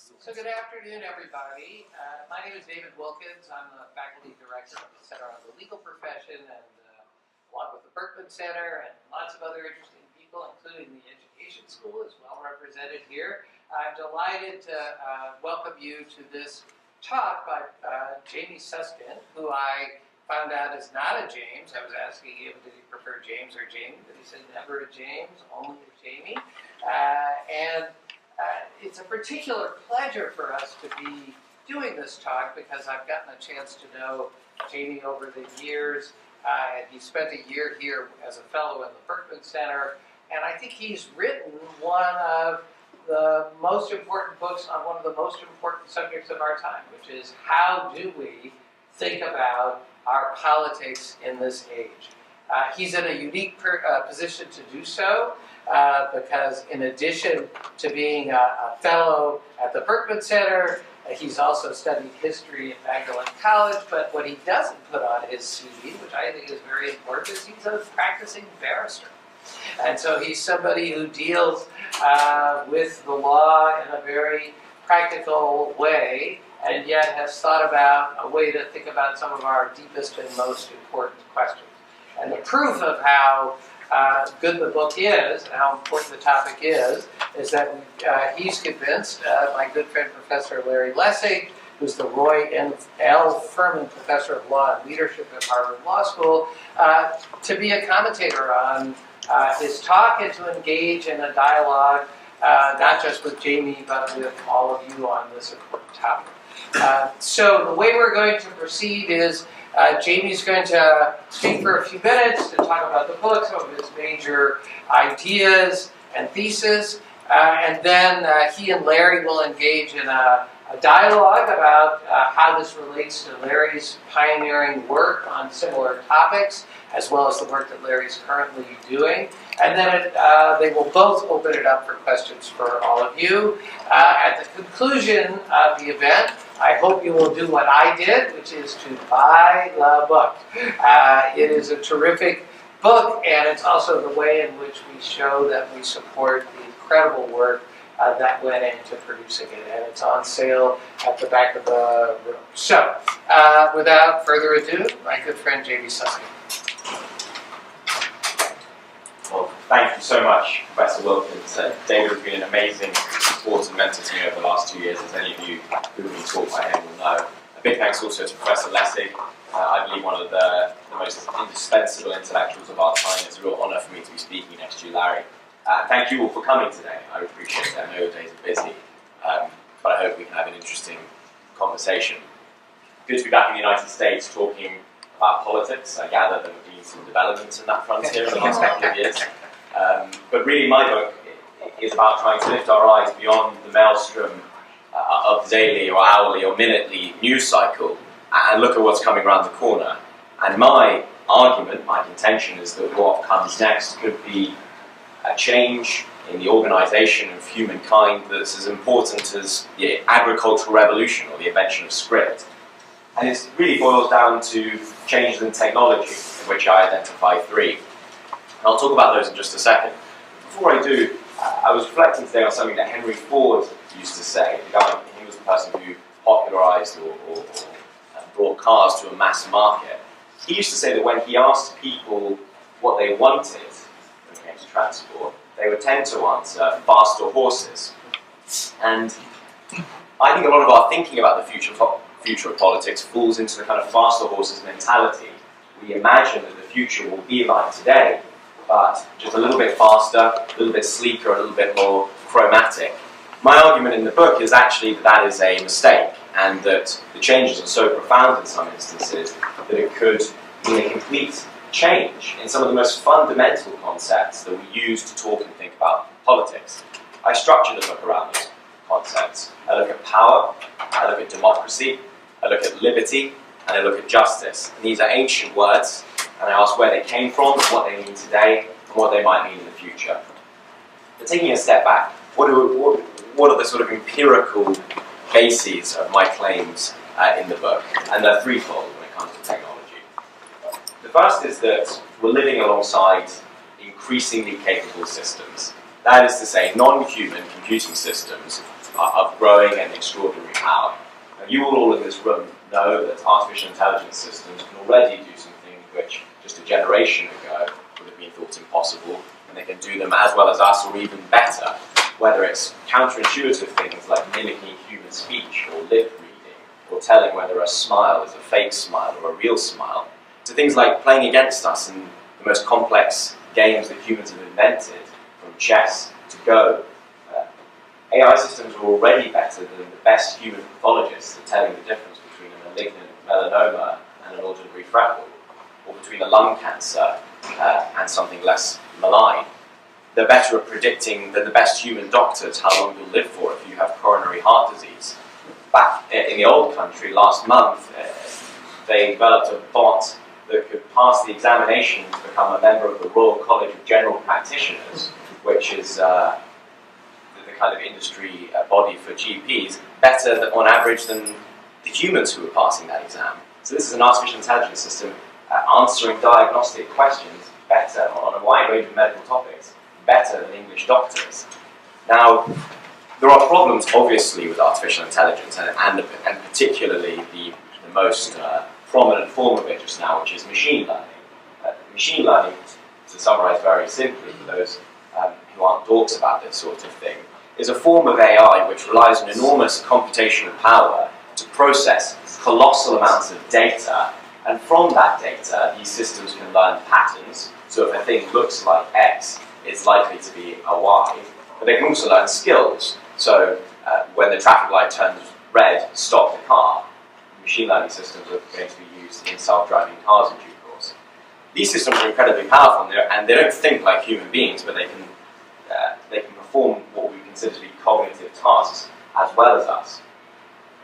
So good afternoon, everybody. My name is David Wilkins. I'm the faculty director of the Center on the Legal Profession, and along with the Berkman Center and lots of other interesting people, including the Education School, is well represented here. I'm delighted to welcome you to this talk by Jamie Susskind, who I found out is not a James. I was asking him, did he prefer James or Jamie? But he said never a James, only a Jamie. It's a particular pleasure for us to be doing this talk because I've gotten a chance to know Jamie over the years. And he spent a year here as a fellow in the Berkman Center. And I think he's written one of the most important books on one of the most important subjects of our time, which is how do we think about our politics in this age. He's in a unique position to do so because in addition to being a fellow at the Berkman Center, he's also studied history at Magdalen College, but what he doesn't put on his CV, which I think is very important, is he's a practicing barrister. And so he's somebody who deals with the law in a very practical way, and yet has thought about a way to think about some of our deepest and most important questions. And the proof of how good the book is and how important the topic is that he's convinced my good friend Professor Larry Lessig, who's the Roy L. Furman Professor of Law and Leadership at Harvard Law School, to be a commentator on his talk and to engage in a dialogue, not just with Jamie, but with all of you on this important topic. So the way we're going to proceed is Jamie's going to speak for a few minutes to talk about the book, some of his major ideas and thesis, and then he and Larry will engage in a dialogue about how this relates to Larry's pioneering work on similar topics, as well as the work that Larry's currently doing. And then they will both open it up for questions for all of you. At the conclusion of the event, I hope you will do what I did, which is to buy the book. It is a terrific book, and it's also the way in which we show that we support the incredible work that went into producing it, and it's on sale at the back of the room. So, without further ado, my good friend Jamie Susskind. Well, thank you so much, Professor Wilkins. David has been an amazing support and mentor to me over the last 2 years, as any of you who have been taught by him will know. A big thanks also to Professor Lessig, I believe one of the most indispensable intellectuals of our time. It's a real honour for me to be speaking next to you, Larry. Thank you all for coming today. I appreciate it. I know your days are busy, but I hope we can have an interesting conversation. Good to be back in the United States talking about politics. I gather there have been some developments in that frontier in the last couple of years. But really my book is about trying to lift our eyes beyond the maelstrom of the daily or hourly or minutely news cycle and look at what's coming around the corner. And my argument, my contention is that what comes next could be a change in the organisation of humankind that's as important as the agricultural revolution or the invention of script. And it really boils down to changes in technology, in which I identify three. And I'll talk about those in just a second. Before I do, I was reflecting today on something that Henry Ford used to say. He was the person who popularised or brought cars to a mass market. He used to say that when he asked people what they wanted when it came to transport, they would tend to answer faster horses. And I think a lot of our thinking about the future of politics falls into the kind of faster horses mentality. We imagine that the future will be like today, but just a little bit faster, a little bit sleeker, a little bit more chromatic. My argument in the book is actually that that is a mistake, and that the changes are so profound in some instances that it could mean a complete change in some of the most fundamental concepts that we use to talk and think about politics. I structure the book around those concepts. I look at power, I look at democracy, I look at liberty, and I look at justice. And these are ancient words, and I ask where they came from, what they mean today, and what they might mean in the future. But taking a step back, what are the sort of empirical bases of my claims in the book? And they're threefold when it comes to technology. The first is that we're living alongside increasingly capable systems. That is to say, non-human computing systems of growing and extraordinary power. Now, you all in this room know that artificial intelligence systems can already do something which just a generation ago would have been thought impossible, and they can do them as well as us or even better, whether it's counterintuitive things like mimicking human speech or lip reading, or telling whether a smile is a fake smile or a real smile, to things like playing against us in the most complex games that humans have invented, from chess to Go. AI systems are already better than the best human pathologists at telling the difference between a malignant melanoma and an ordinary freckle, or between a lung cancer and something less malign. They're better at predicting than the best human doctors how long you'll live for if you have coronary heart disease. Back in the old country last month, they developed a bot that could pass the examination to become a member of the Royal College of General Practitioners, which is the kind of industry body for GPs, better on average than the humans who are passing that exam. So this is an artificial intelligence system answering diagnostic questions better on a wide range of medical topics, better than English doctors. Now, there are problems obviously with artificial intelligence and particularly the most prominent form of it just now, which is machine learning. Machine learning, to summarize very simply for those who aren't dorks about this sort of thing, is a form of AI which relies on enormous computational power to process colossal amounts of data, and from that data these systems can learn patterns. So if a thing looks like X, it's likely to be a Y. But they can also learn skills. So when the traffic light turns red, stop the car. Machine learning systems are going to be used in self-driving cars in due course. These systems are incredibly powerful, and they don't think like human beings, but they can perform what we consider to be cognitive tasks as well as us.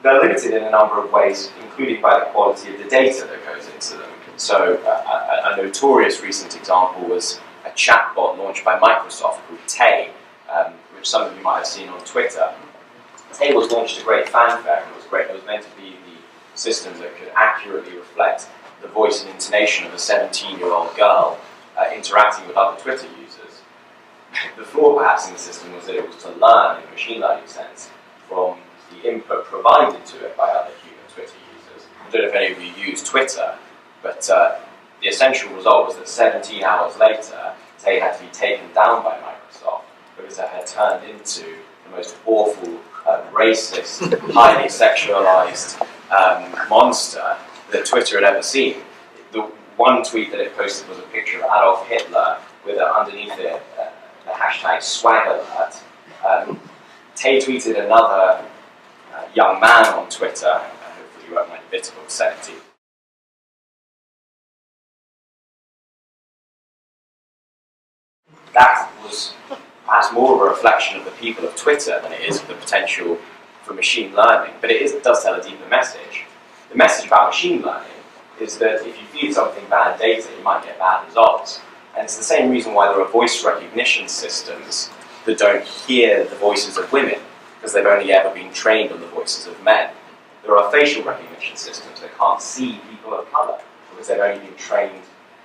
They're limited in a number of ways, including by the quality of the data that goes into them. So a notorious recent example was a chatbot launched by Microsoft called Tay, which some of you might have seen on Twitter. Tay was launched to great fanfare, and it was great. It was meant to be the system that could accurately reflect the voice and intonation of a 17-year-old girl interacting with other Twitter users. The flaw perhaps in the system was that it was to learn in a machine learning sense from the input provided to it by other human Twitter users. I don't know if any of you use Twitter, but the essential result was that 17 hours later, Tay had to be taken down by Microsoft because it had turned into the most awful, racist, highly sexualized monster that Twitter had ever seen. The one tweet that it posted was a picture of Adolf Hitler with underneath it the hashtag swag alert. Tay tweeted another young man on Twitter, hopefully you won't mind a bit of obscenity. That was perhaps more of a reflection of the people of Twitter than it is of the potential for machine learning, but it does tell a deeper message. The message about machine learning is that if you feed something bad data, you might get bad results. And it's the same reason why there are voice recognition systems that don't hear the voices of women, because they've only ever been trained on the voices of men. There are facial recognition systems that can't see people of colour, because they've only been trained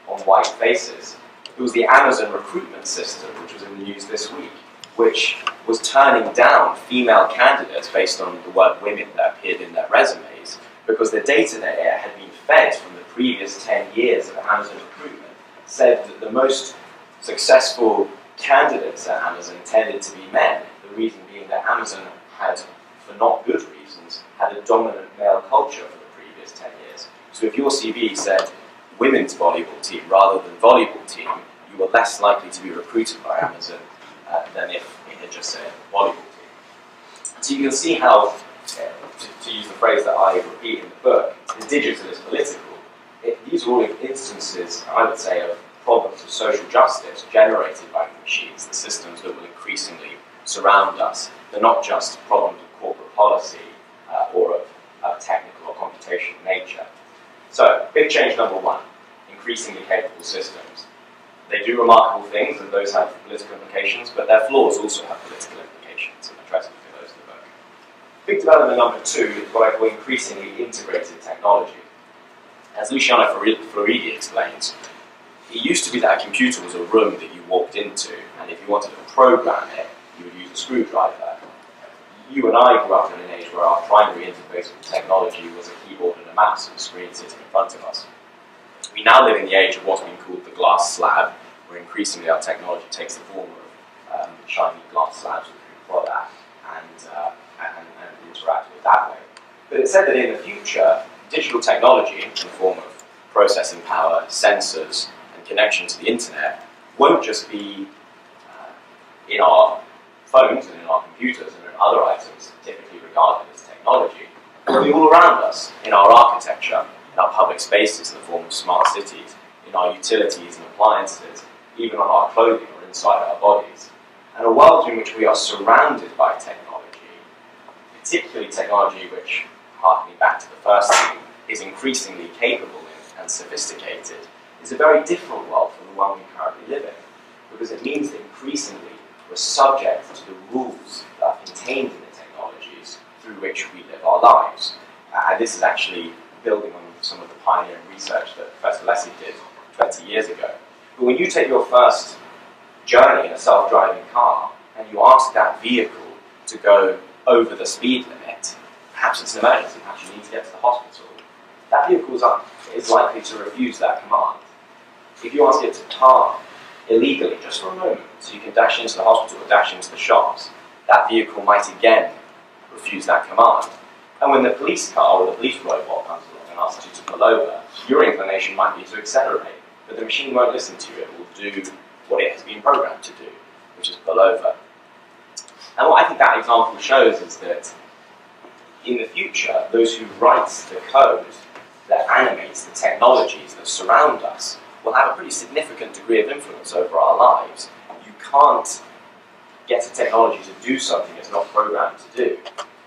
on white faces. It was the Amazon recruitment system, which was in the news this week, which was turning down female candidates based on the word women that appeared in their resumes, because the data there had been fed from the previous 10 years of Amazon recruitment, said that the most successful candidates at Amazon tended to be men, the reason being that Amazon had, for not good reasons, had a dominant male culture for the previous 10 years. So if your CV said women's volleyball team rather than volleyball team, you were less likely to be recruited by Amazon than if it had just said volleyball team. So you can see how, to use the phrase that I repeat in the book, the digital is political. These are all instances, I would say, of problems of social justice generated by the machines, the systems that will increasingly surround us. They're not just problems of corporate policy or of technical or computational nature. So, big change number one, increasingly capable systems. They do remarkable things, and those have political implications, but their flaws also have political implications, and I try to look at those in the book. Big development number two is what I call increasingly integrated technology. As Luciano Floridi explains, it used to be that a computer was a room that you walked into, and if you wanted to program it, you would use a screwdriver. you and I grew up in an age where our primary interface with technology was a keyboard and a mouse and a screen sitting in front of us. We now live in the age of what's been called the glass slab, where increasingly our technology takes the form of shiny glass slabs with the product and interact with it that way. But it said that in the future, digital technology in the form of processing power, sensors, and connection to the internet won't just be in our phones and in our computers and in other items typically regarded as technology. It'll be all around us, in our architecture, in our public spaces in the form of smart cities, in our utilities and appliances, even on our clothing or inside our bodies. And a world in which we are surrounded by technology, particularly technology which, harkening back to the first theme, is increasingly capable and sophisticated, is a very different world from the one we currently live in, because it means that increasingly we're subject to the rules that are contained in the technologies through which we live our lives. And this is actually building on some of the pioneering research that Professor Lessig did 20 years ago. But when you take your first journey in a self-driving car and you ask that vehicle to go over the speed limit, perhaps it's an emergency, perhaps you need to get to the hospital, that vehicle is likely to refuse that command. If you ask it to park illegally, just for a moment, so you can dash into the hospital or dash into the shops, that vehicle might again refuse that command. And when the police car or the police robot comes along and asks you to pull over, your inclination might be to accelerate, but the machine won't listen to you. It will do what it has been programmed to do, which is pull over. And what I think that example shows is that in the future, those who write the code that animates the technologies that surround us will have a pretty significant degree of influence over our lives. You can't get a technology to do something it's not programmed to do.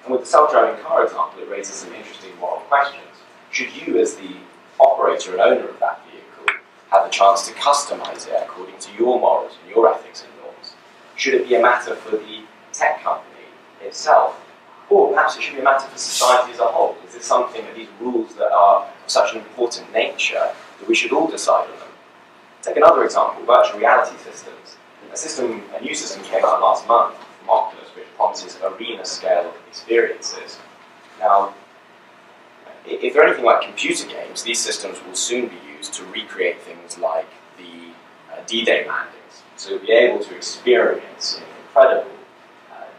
And with the self-driving car example, it raises some interesting moral questions. Should you, as the operator and owner of that vehicle, have the chance to customize it according to your morals and your ethics and norms? Should it be a matter for the tech company itself? Or perhaps it should be a matter for society as a whole? Is this something that these rules that are of such an important nature that we should all decide on them? Take another example, virtual reality systems. A new system came out last month from Oculus, which promises arena-scale experiences. Now, if they're anything like computer games, these systems will soon be used to recreate things like the D-Day landings. So you'll be able to experience in incredible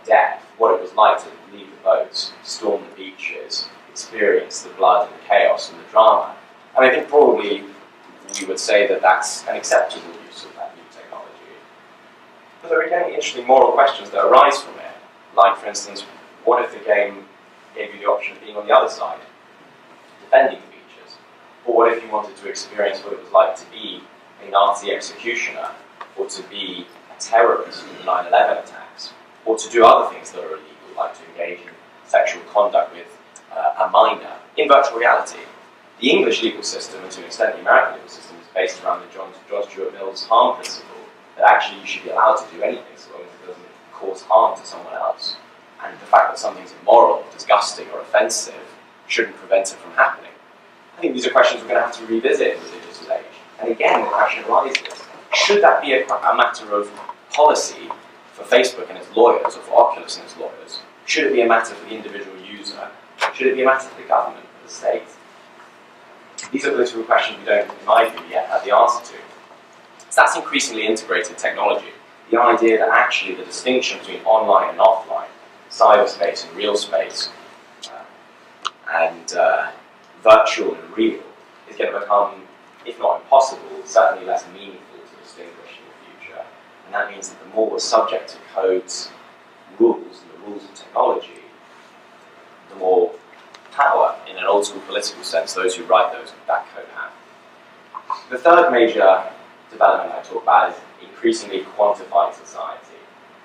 depth what it was like to leave the boats, storm the beaches, experience the blood and the chaos and the drama. And I think probably we would say that that's an acceptable use of that new technology. But there are again interesting moral questions that arise from it. Like, for instance, what if the game gave you the option of being on the other side, defending the beaches? Or what if you wanted to experience what it was like to be a Nazi executioner, or to be a terrorist in the 9/11 attacks, or to do other things that are illegal, like to engage in sexual conduct with a minor in virtual reality? The English legal system, and to an extent the American legal system, is based around the John Stuart Mill's harm principle, that actually you should be allowed to do anything so long as it doesn't cause harm to someone else. And the fact that something's immoral, disgusting, or offensive shouldn't prevent it from happening. I think these are questions we're going to have to revisit in the digital age. And again, the question arises, should that be a matter of policy for Facebook and its lawyers, or for Oculus and its lawyers? Should it be a matter for the individual user? Should it be a matter for the government, for the state? These are political questions we don't, in my view, yet have the answer to. So that's increasingly integrated technology. The idea that actually the distinction between online and offline, cyberspace and real space, and virtual and real, is going to become, if not impossible, certainly less meaningful to distinguish in the future. And that means that the more we're subject to codes, rules, and the rules of technology, the more power, in an old school political sense, those who write that code have. The third major development I talk about is increasingly quantified society.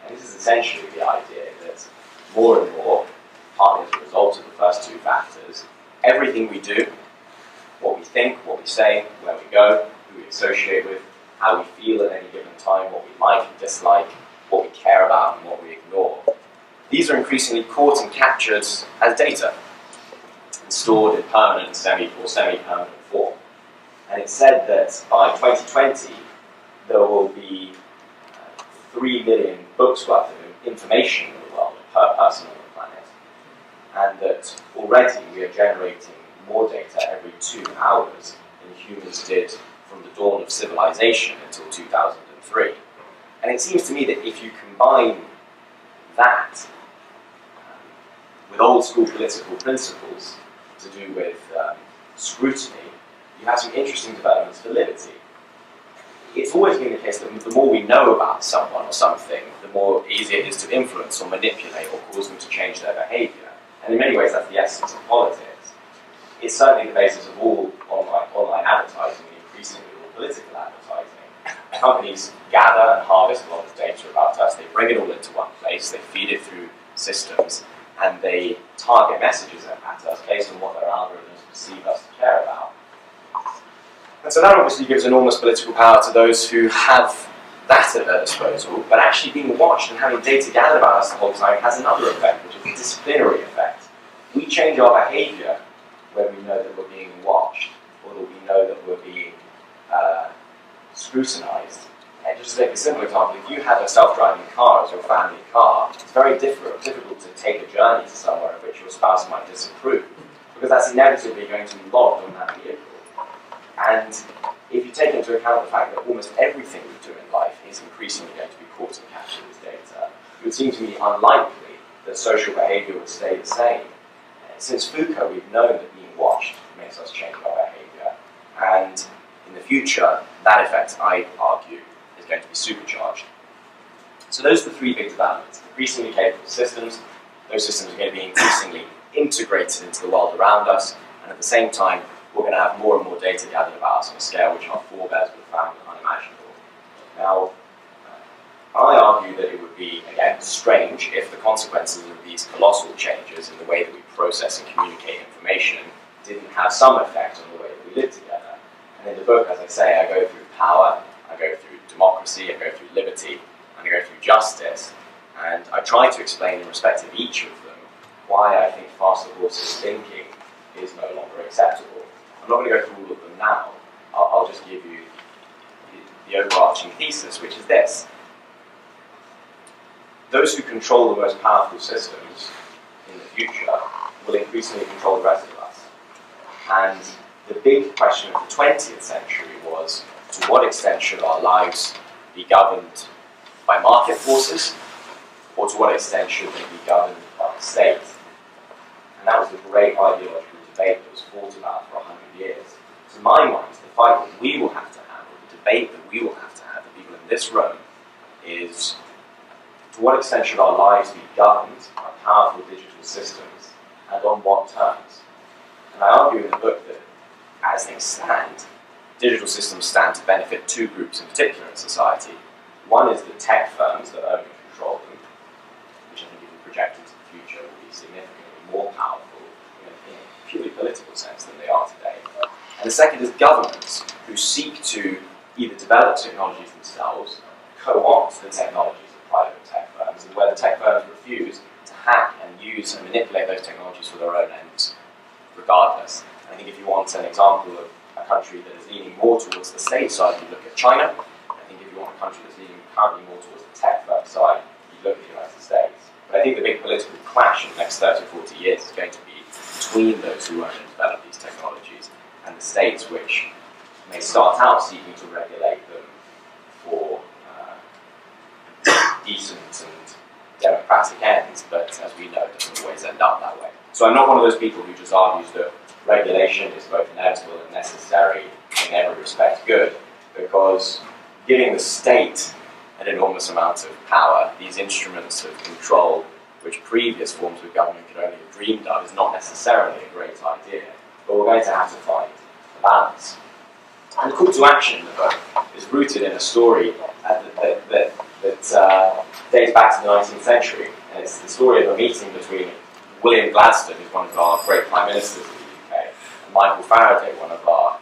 And this is essentially the idea that more and more, partly as a result of the first two factors, everything we do, what we think, what we say, where we go, who we associate with, how we feel at any given time, what we like and dislike, what we care about and what we ignore, these are increasingly caught and captured as data, and stored in permanent or semi-permanent form. And it's said that by 2020, there will be 3 million books worth of information in the world per person on the planet. and that already we are generating more data every 2 hours than humans did from the dawn of civilization until 2003. And it seems to me that if you combine that with old school political principles to do with scrutiny, you have some interesting developments for liberty. It's always been the case that the more we know about someone or something, the more easy it is to influence or manipulate or cause them to change their behaviour. And in many ways, that's the essence of politics. It's certainly the basis of all online advertising, and increasingly all political advertising. Companies gather and harvest a lot of data about us, they bring it all into one place, they feed it through systems, and they target messages at us based on what their algorithms perceive us to care about. And so that obviously gives enormous political power to those who have that at their disposal, but actually being watched and having data gathered about us the whole time has another effect, which is the disciplinary effect. We change our behaviour when we know that we're being watched, or that we know that we're being scrutinised. And just to take a simple example, if you have a self-driving car as your family car, it's very difficult to take a journey to somewhere of which your spouse might disapprove, because that's inevitably going to be logged on that vehicle. And if you take into account the fact that almost everything we do in life is increasingly going to be caught and captured as data, it would seem to me unlikely that social behaviour would stay the same. Since Foucault, we've known that being watched makes us change our behaviour. And in the future, that effect, I argue, is going to be supercharged. So those are the 3 big developments. Increasingly capable systems. Those systems are going to be increasingly integrated into the world around us, and at the same time, we're going to have more and more data gathered about us on a scale which our forebears would have found unimaginable. Now, I argue that it would be, again, strange if the consequences of these colossal changes in the way that we process and communicate information didn't have some effect on the way that we live together. And in the book, as I say, I go through power, I go through democracy, I go through liberty, and I go through justice, and I try to explain in respect of each of them why I think faster horses thinking is no longer acceptable. I'm not going to go through all of them now. I'll just give you the overarching thesis, which is this. Those who control the most powerful systems in the future will increasingly control the rest of us. And the big question of the 20th century was, to what extent should our lives be governed by market forces, or to what extent should they be governed by the state? And that was the great ideological debate that was fought about for 100 years. To my mind, the fight that we will have to have, or the debate that we will have to have, the people in this room, is to what extent should our lives be governed by powerful digital systems, and on what terms? And I argue in the book that, as things stand, digital systems stand to benefit 2 groups in particular in society. One is the tech firms that own and control them, which I think if we project into the future will be significantly more powerful in a purely political sense than they are today. And the second is governments, who seek to either develop technologies themselves, co-opt the technologies of private tech firms, and where the tech firms refuse to hack and use and manipulate those technologies for their own ends, regardless. And I think if you want an example of a country that is leaning more towards the state side, you look at China. I think if you want a country that's leaning currently more towards the tech firm side, you look at the United States. But I think the big political clash in the next 30 or 40 years is going to be between those who own and develop these technologies and the states which may start out seeking to regulate them for decent and democratic ends, but as we know, it doesn't always end up that way. So I'm not one of those people who just argues that regulation is both inevitable and necessary in every respect good, because giving the state an enormous amount of power, these instruments of control, which previous forms of government could only have dreamed of, is not necessarily a great idea. But we're going to have to find a balance. And the call to action in the book is rooted in a story that dates back to the 19th century. And it's the story of a meeting between William Gladstone, who's one of our great prime ministers of the UK, and Michael Faraday, one of our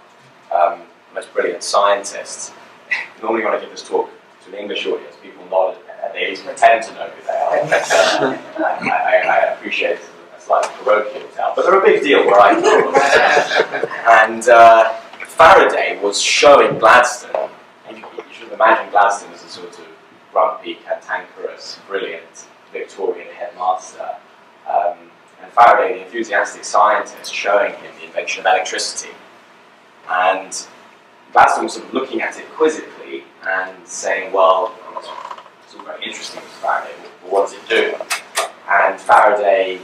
most brilliant scientists. Normally when I give this talk to an English audience, people nod and they at least pretend to know who they are. I appreciate a slightly parochial tale, but they're a big deal where I come. And Faraday was showing Gladstone, and you should imagine Gladstone as a sort of grumpy, cantankerous, brilliant Victorian headmaster, and Faraday, the enthusiastic scientist, showing him the invention of electricity. And Gladstone was sort of looking at it quizzically and saying, well, it's all very interesting with Faraday, but what does it do? And Faraday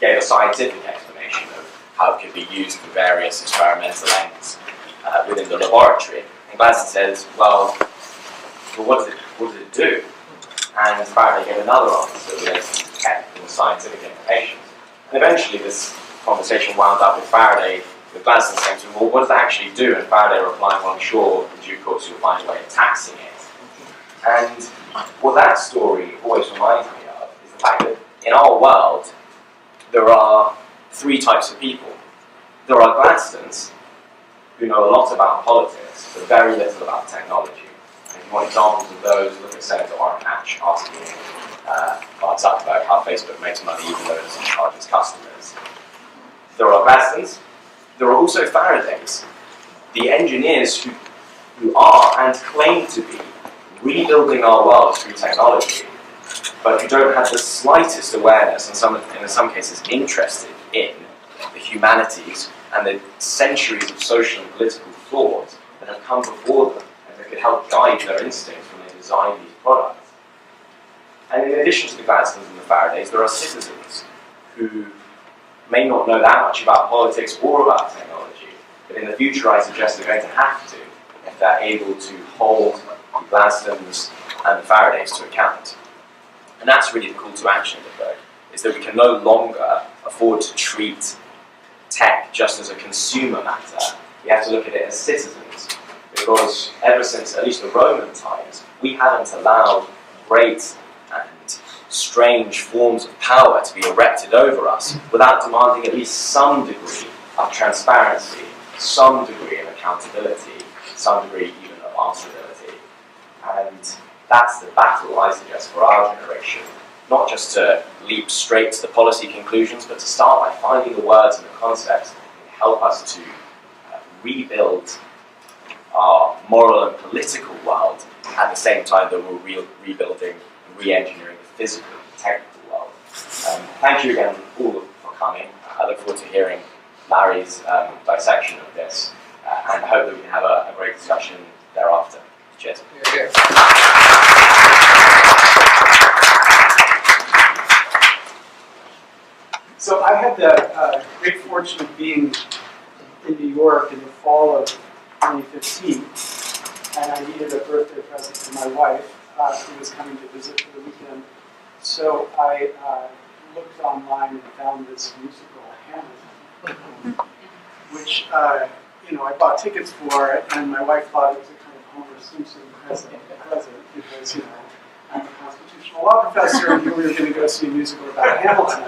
gave a scientific explanation of how it could be used for various experimental ends within the laboratory. And Gladstone says, well, what does it do? And Faraday gave another answer related to technical and scientific implications. And eventually this conversation wound up with Faraday, with Gladstone saying to him, well, what does that actually do? And Faraday replying, well, I'm sure in due course you'll find a way of taxing it. And what that story always reminds me of is the fact that in our world, there are three types of people. There are Gladstones, who know a lot about politics, but very little about technology. And if you want examples of those, look at Senator Orrin Hatch asking Mark Zuckerberg how Facebook makes money even though it doesn't charge its customers. There are Gladstones. There are also Faradays, the engineers who are and claim to be rebuilding our world through technology, but who don't have the slightest awareness, and in some cases interested in the humanities and the centuries of social and political thought that have come before them and that could help guide their instincts when they design these products. And in addition to the Gladstones and the Faradays, there are citizens who may not know that much about politics or about technology, but in the future I suggest they're going to have to if they're able to hold the Gladstones and the Faradays to account. And that's really the call to action of the book, is that we can no longer afford to treat tech just as a consumer matter. We have to look at it as citizens, because ever since at least the Roman times, we haven't allowed great and strange forms of power to be erected over us without demanding at least some degree of transparency, some degree of accountability, some degree even of answerability. And that's the battle, I suggest, for our generation. Not just to leap straight to the policy conclusions, but to start by finding the words and the concepts that can help us to rebuild our moral and political world at the same time that we're rebuilding and re-engineering the physical and technical world. Thank you again all for coming. I look forward to hearing Larry's dissection of this, and hope that we can have a great discussion thereafter. Cheers. Here. So I had the great fortune of being in New York in the fall of 2015, and I needed a birthday present for my wife, who was coming to visit for the weekend. So I looked online and found this musical, Hamilton, which I bought tickets for, and my wife thought it was a kind of Homer Simpson present because I'm a constitutional law professor, and we were going to go see a musical about Hamilton.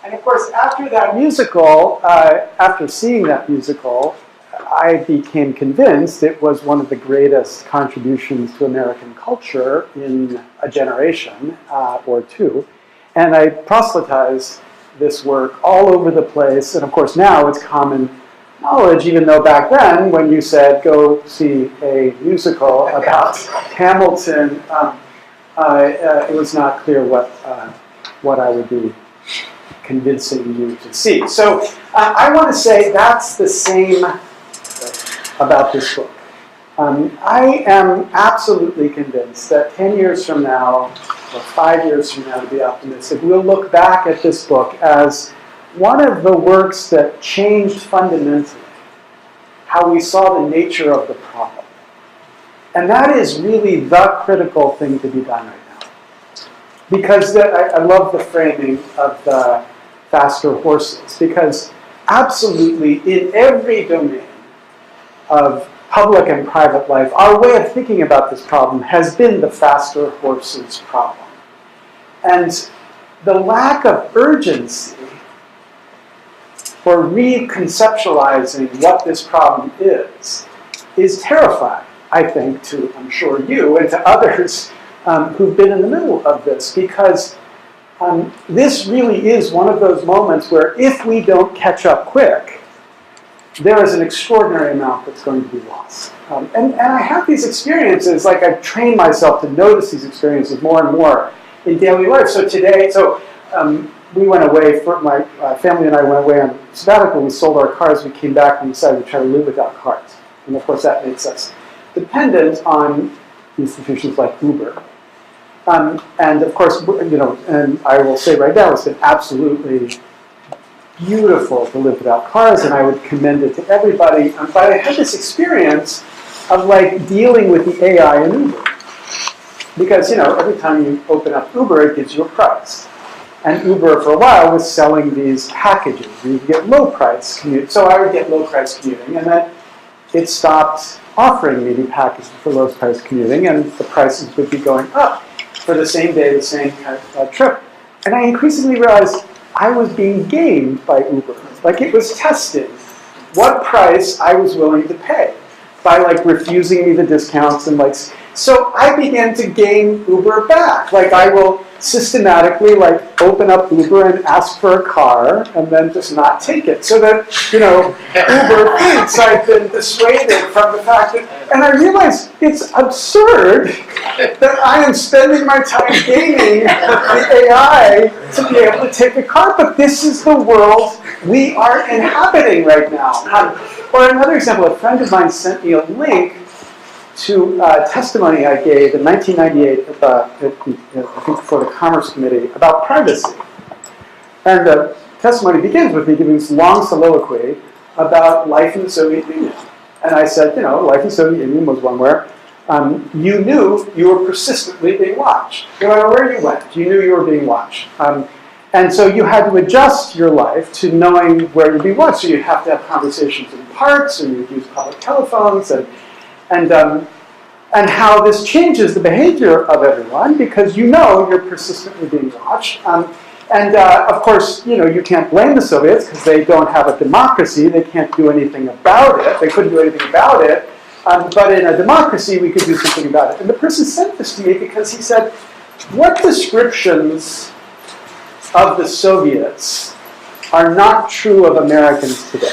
And of course, after that musical, after seeing that musical, I became convinced it was one of the greatest contributions to American culture in a generation or two. And I proselytized this work all over the place. And of course, now it's common knowledge, even though back then, when you said, go see a musical about Hamilton, it was not clear what I would be convincing you to see. So I want to say that's the same about this book. I am absolutely convinced that 10 years from now, or 5 years from now to be optimistic, we'll look back at this book as one of the works that changed fundamentally how we saw the nature of the problem. And that is really the critical thing to be done right now. Because I love the framing of the faster horses, because absolutely in every domain of public and private life, our way of thinking about this problem has been the faster horses problem. And the lack of urgency for reconceptualizing what this problem is terrifying, I think, to, I'm sure, you and to others who've been in the middle of this, because this really is one of those moments where if we don't catch up quick, there is an extraordinary amount that's going to be lost. And I have these experiences, like I've trained myself to notice these experiences more and more in daily life. So today, we went away, my family and I went away on sabbatical. We sold our cars. We came back and decided to try to live without cars. And of course, that makes us dependent on institutions like Uber. And of course, and I will say right now, it's been absolutely beautiful to live without cars, and I would commend it to everybody. But I had this experience of like dealing with the AI in Uber. Because, every time you open up Uber, it gives you a price. And Uber, for a while, was selling these packages where you could get low-price commute. So I would get low-price commuting, and then it stopped offering me the packages for low-price commuting, and the prices would be going up for the same day, the same trip. And I increasingly realized I was being gamed by Uber. Like, it was testing what price I was willing to pay by, like, refusing me the discounts and, like... So I began to game Uber back. Like, I will systematically, like, open up Uber and ask for a car and then just not take it. So that, Uber thinks I've been dissuaded from the fact that... And I realize it's absurd that I am spending my time gaming the AI to be able to take a car. But this is the world we are inhabiting right now. Or another example, a friend of mine sent me a link to testimony I gave in 1998 I think before the Commerce Committee about privacy. And the testimony begins with me giving this long soliloquy about life in the Soviet Union. And I said, life in the Soviet Union was one where you knew you were persistently being watched. No matter where you went, you knew you were being watched. And so you had to adjust your life to knowing where you'd be watched. So you'd have to have conversations in parks, and you'd use public telephones, and how this changes the behavior of everyone because you're persistently being watched. Of course, you can't blame the Soviets because they don't have a democracy. They can't do anything about it. They couldn't do anything about it. But in a democracy, we could do something about it. And the person sent this to me because he said, what descriptions of the Soviets are not true of Americans today?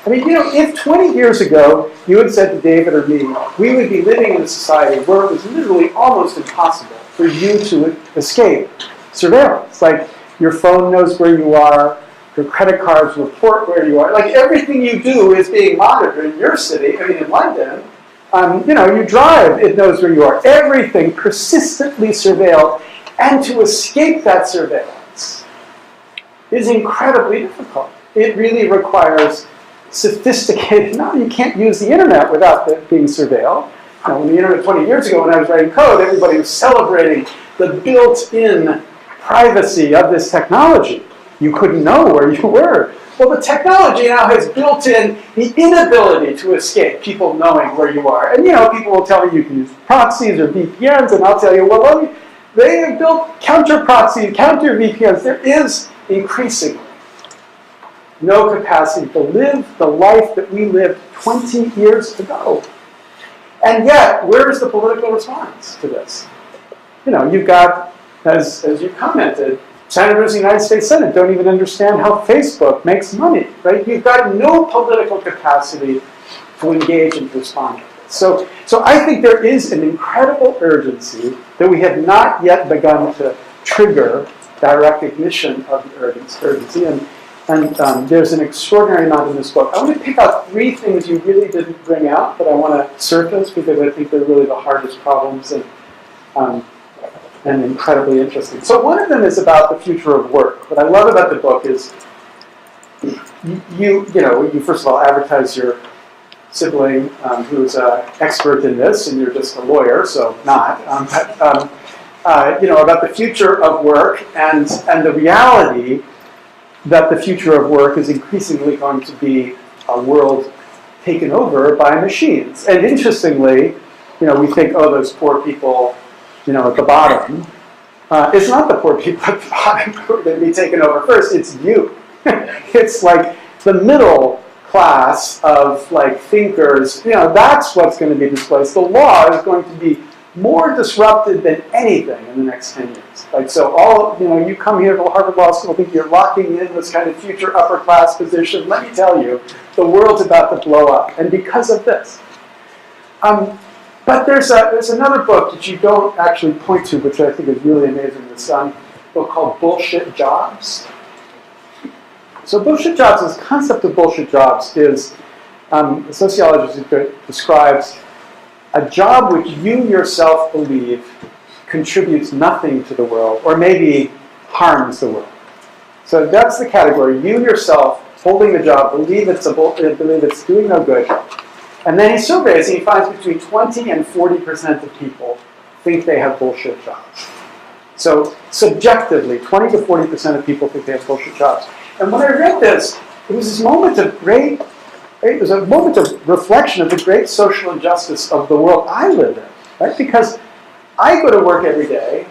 I mean, if 20 years ago you had said to David or me, we would be living in a society where it was literally almost impossible for you to escape surveillance. Like, your phone knows where you are, your credit cards report where you are. Like, everything you do is being monitored in your city, in London. You drive, it knows where you are. Everything persistently surveilled. And to escape that surveillance is incredibly difficult. It really requires sophisticated, you can't use the internet without it being surveilled. When the internet 20 years ago, when I was writing code, everybody was celebrating the built-in privacy of this technology. You couldn't know where you were. Well, the technology now has built in the inability to escape people knowing where you are. And people will tell me you can use proxies or VPNs, and I'll tell you, well, they have built counter proxies, counter VPNs. There is increasingly no capacity to live the life that we lived 20 years ago. And yet, where is the political response to this? You've got, as you commented, senators in the United States Senate don't even understand how Facebook makes money, right? You've got no political capacity to engage and to respond to this. So I think there is an incredible urgency that we have not yet begun to trigger that recognition of the urgency. And there's an extraordinary amount in this book. I want to pick out 3 things you really didn't bring out that I want to surface because I think they're really the hardest problems and incredibly interesting. So one of them is about the future of work. What I love about the book is you first of all advertise your sibling who's an expert in this, and you're just a lawyer, so not. About the future of work and the reality that the future of work is increasingly going to be a world taken over by machines. And interestingly, we think, those poor people, at the bottom. It's not the poor people at the bottom who are going to be taken over first. It's you. It's like the middle class of thinkers. That's what's going to be displaced. The law is going to be more disrupted than anything in the next 10 years. You come here to Harvard Law School thinking you're locking in this kind of future upper class position. Let me tell you, the world's about to blow up, and because of this. But there's another book that you don't actually point to, which I think is really amazing. This book called Bullshit Jobs. So bullshit jobs, this concept of bullshit jobs is, a sociologist describes a job which you yourself believe contributes nothing to the world, or maybe harms the world. So that's the category. You yourself, holding the job, believe it's doing no good. And then he surveys and he finds between 20 and 40% of people think they have bullshit jobs. So subjectively, 20 to 40% of people think they have bullshit jobs. And when I read this, it was this moment of it was a moment of reflection of the great social injustice of the world I live in, right? Because I go to work every day,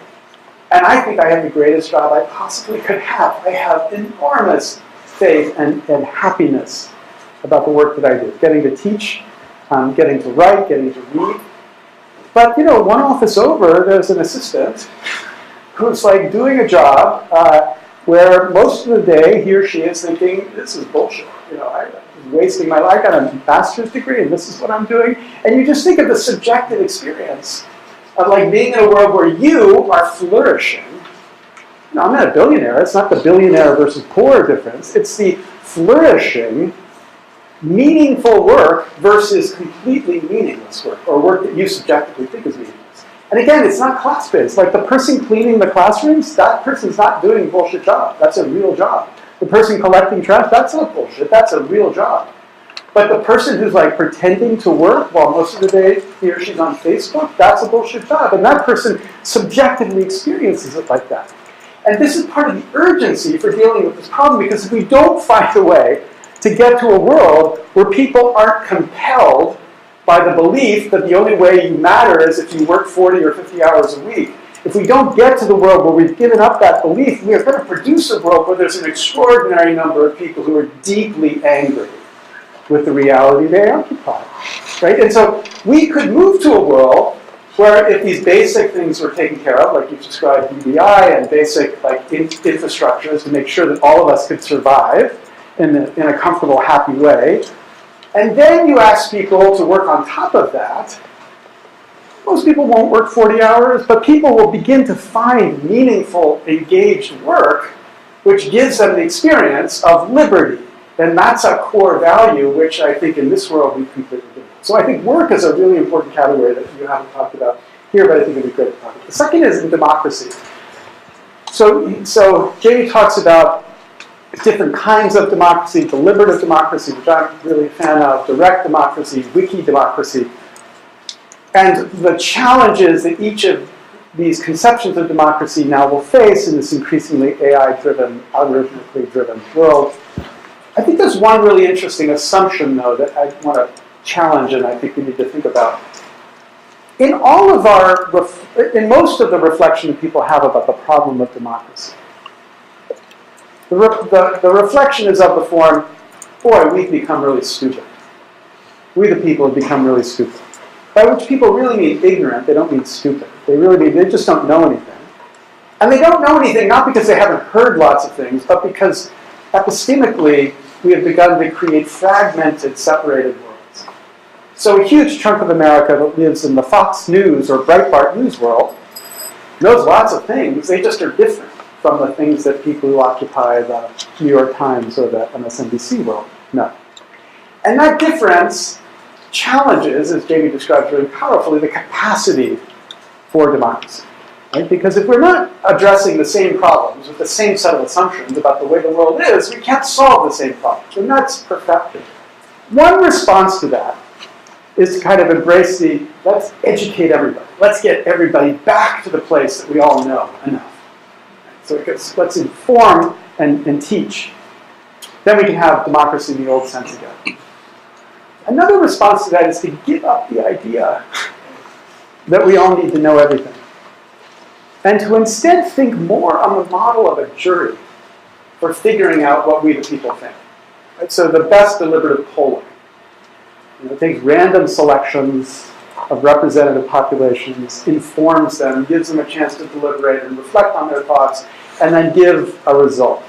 and I think I have the greatest job I possibly could have. I have enormous faith and happiness about the work that I do. Getting to teach, getting to write, getting to read. But, one office over, there's an assistant who's like doing a job where most of the day he or she is thinking, this is bullshit. I'm wasting my life. I got a master's degree and this is what I'm doing. And you just think of the subjective experience of like being in a world where you are flourishing. I'm not a billionaire. It's not the billionaire versus poor difference. It's the flourishing, meaningful work versus completely meaningless work, or work that you subjectively think is meaningless. And again, it's not class-based. Like the person cleaning the classrooms, that person's not doing a bullshit job. That's a real job. The person collecting trash, that's not bullshit. That's a real job. But the person who's like pretending to work while most of the day he or she's on Facebook, that's a bullshit job. And that person subjectively experiences it like that. And this is part of the urgency for dealing with this problem, because if we don't find a way to get to a world where people aren't compelled by the belief that the only way you matter is if you work 40 or 50 hours a week, if we don't get to the world where we've given up that belief, we are going to produce a world where there's an extraordinary number of people who are deeply angry with the reality they occupy, right? And so we could move to a world where if these basic things were taken care of, like you've described UBI and basic infrastructures to make sure that all of us could survive in a comfortable, happy way, and then you ask people to work on top of that, most people won't work 40 hours, but people will begin to find meaningful, engaged work, which gives them the experience of liberty. And that's a core value, which I think in this world we completely do. So I think work is a really important category that you haven't talked about here, but I think it would be great to talk about. The second is in democracy. So Jamie talks about different kinds of democracy, deliberative democracy, which I'm really a fan of, direct democracy, wiki democracy. And the challenges that each of these conceptions of democracy now will face in this increasingly AI-driven, algorithmically driven world. I think there's one really interesting assumption, though, that I want to challenge and I think we need to think about. In most of the reflection that people have about the problem of democracy, the reflection is of the form, boy, we've become really stupid. We the people have become really stupid. By which people really mean ignorant, they don't mean stupid. They just don't know anything. And they don't know anything not because they haven't heard lots of things, but because epistemically we have begun to create fragmented, separated worlds. So a huge chunk of America that lives in the Fox News or Breitbart news world knows lots of things, they just are different from the things that people who occupy the New York Times or the MSNBC world know. And that difference challenges, as Jamie described very powerfully, the capacity for democracy. Right? Because if we're not addressing the same problems with the same set of assumptions about the way the world is, we can't solve the same problems. And that's perfected. One response to that is to kind of embrace let's educate everybody. Let's get everybody back to the place that we all know enough. So let's inform and teach. Then we can have democracy in the old sense again. Another response to that is to give up the idea that we all need to know everything. And to instead think more on the model of a jury for figuring out what we the people think. Right? So the best deliberative polling. Takes random selections of representative populations, informs them, gives them a chance to deliberate and reflect on their thoughts, and then give a result.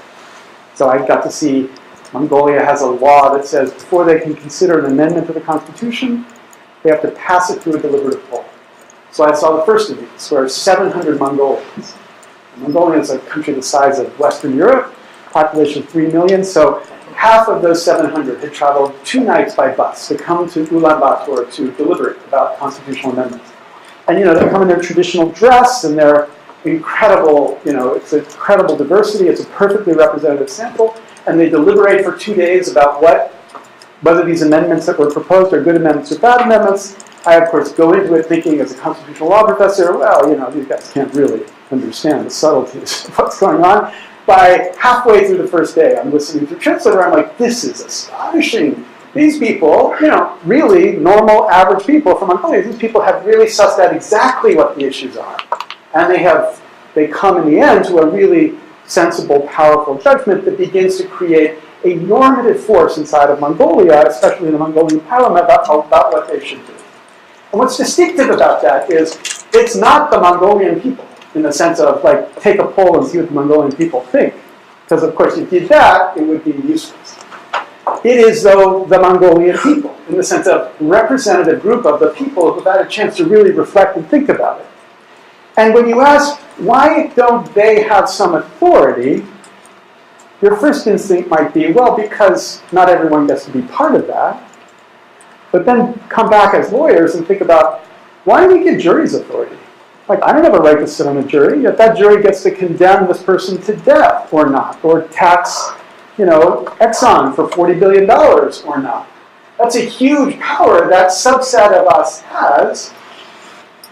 So I got to see Mongolia has a law that says before they can consider an amendment to the Constitution, they have to pass it through a deliberative poll. So I saw the first of these, where 700 Mongolians Mongolia is a country the size of Western Europe, population of 3 million, so half of those 700 had traveled 2 nights by bus to come to Ulaanbaatar to deliberate about constitutional amendments. And they come in their traditional dress and their incredible, it's incredible diversity, it's a perfectly representative sample, and they deliberate for 2 days about whether these amendments that were proposed are good amendments or bad amendments. I, of course, go into it thinking as a constitutional law professor, well, these guys can't really understand the subtleties of what's going on. By halfway through the first day, I'm listening to translator, I'm like, this is astonishing. These people, really normal, average people from Mongolia, these people have really sussed out exactly what the issues are. And they come in the end to a really sensible, powerful judgment that begins to create a normative force inside of Mongolia, especially in the Mongolian parliament, about what they should do. And what's distinctive about that is it's not the Mongolian people in the sense of, take a poll and see what the Mongolian people think. Because, of course, if you did that, it would be useless. It is, though, the Mongolian people, in the sense of representative group of the people who've had a chance to really reflect and think about it. And when you ask, why don't they have some authority, your first instinct might be, well, because not everyone gets to be part of that. But then come back as lawyers and think about, why do we give juries authority? I don't have a right to sit on a jury, yet that jury gets to condemn this person to death or not, or tax, Exxon for $40 billion or not. That's a huge power that subset of us has.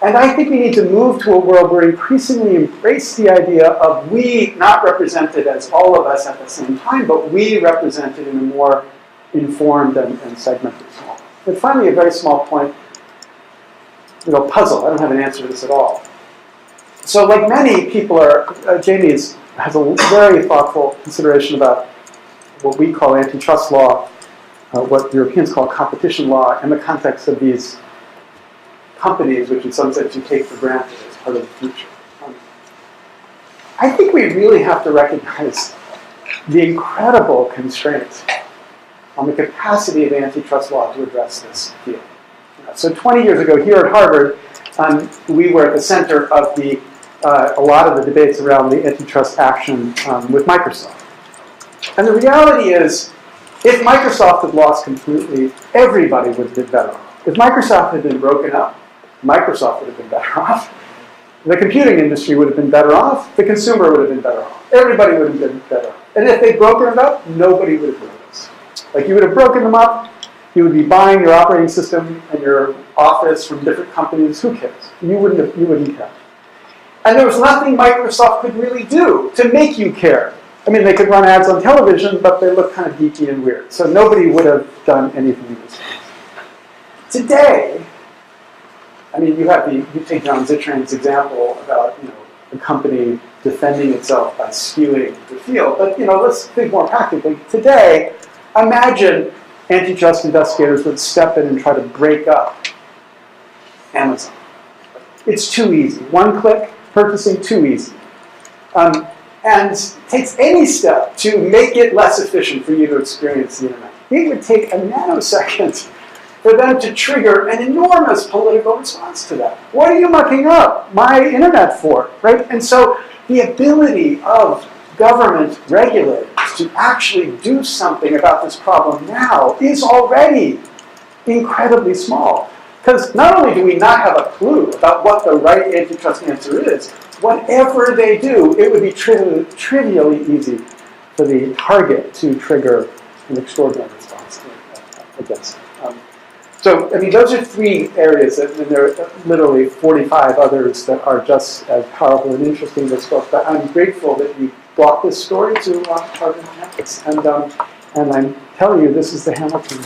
And I think we need to move to a world where we increasingly embrace the idea of we not represented as all of us at the same time, but we represented in a more informed and segmented form. And finally, a very small point, puzzle. I don't have an answer to this at all. So like many people Jamie has a very thoughtful consideration about what we call antitrust law, what Europeans call competition law, in the context of these companies, which in some sense you take for granted as part of the future. I think we really have to recognize the incredible constraints on the capacity of antitrust law to address this field. So 20 years ago here at Harvard, we were at the center of a lot of the debates around the antitrust action with Microsoft. And the reality is, if Microsoft had lost completely, everybody would have been better off. If Microsoft had been broken up, Microsoft would have been better off. The computing industry would have been better off. The consumer would have been better off. Everybody would have been better off. And if they'd broken them up, nobody would have noticed. You would have broken them up, you would be buying your operating system and your office from different companies. Who cares? You wouldn't care. And there was nothing Microsoft could really do to make you care. I mean, they could run ads on television, but they look kind of geeky and weird. So nobody would have done anything in this case. Today, I mean, you take John Zittrain's example about, a company defending itself by skewing the field. But, let's think more practically. Today, imagine antitrust investigators would step in and try to break up Amazon. It's too easy. One click, purchasing, too easy. And takes any step to make it less efficient for you to experience the internet. It would take a nanosecond for them to trigger an enormous political response to that. What are you mucking up my internet for, right? And so the ability of government regulators to actually do something about this problem now is already incredibly small. Because not only do we not have a clue about what the right antitrust answer is, whatever they do, it would be trivially easy for the target to trigger an extraordinary response against it. So, I mean, those are 3 areas, and there are literally 45 others that are just as powerful and interesting in this book. But I'm grateful that you brought this story to Harvard campus. And I'm telling you, this is the Hamilton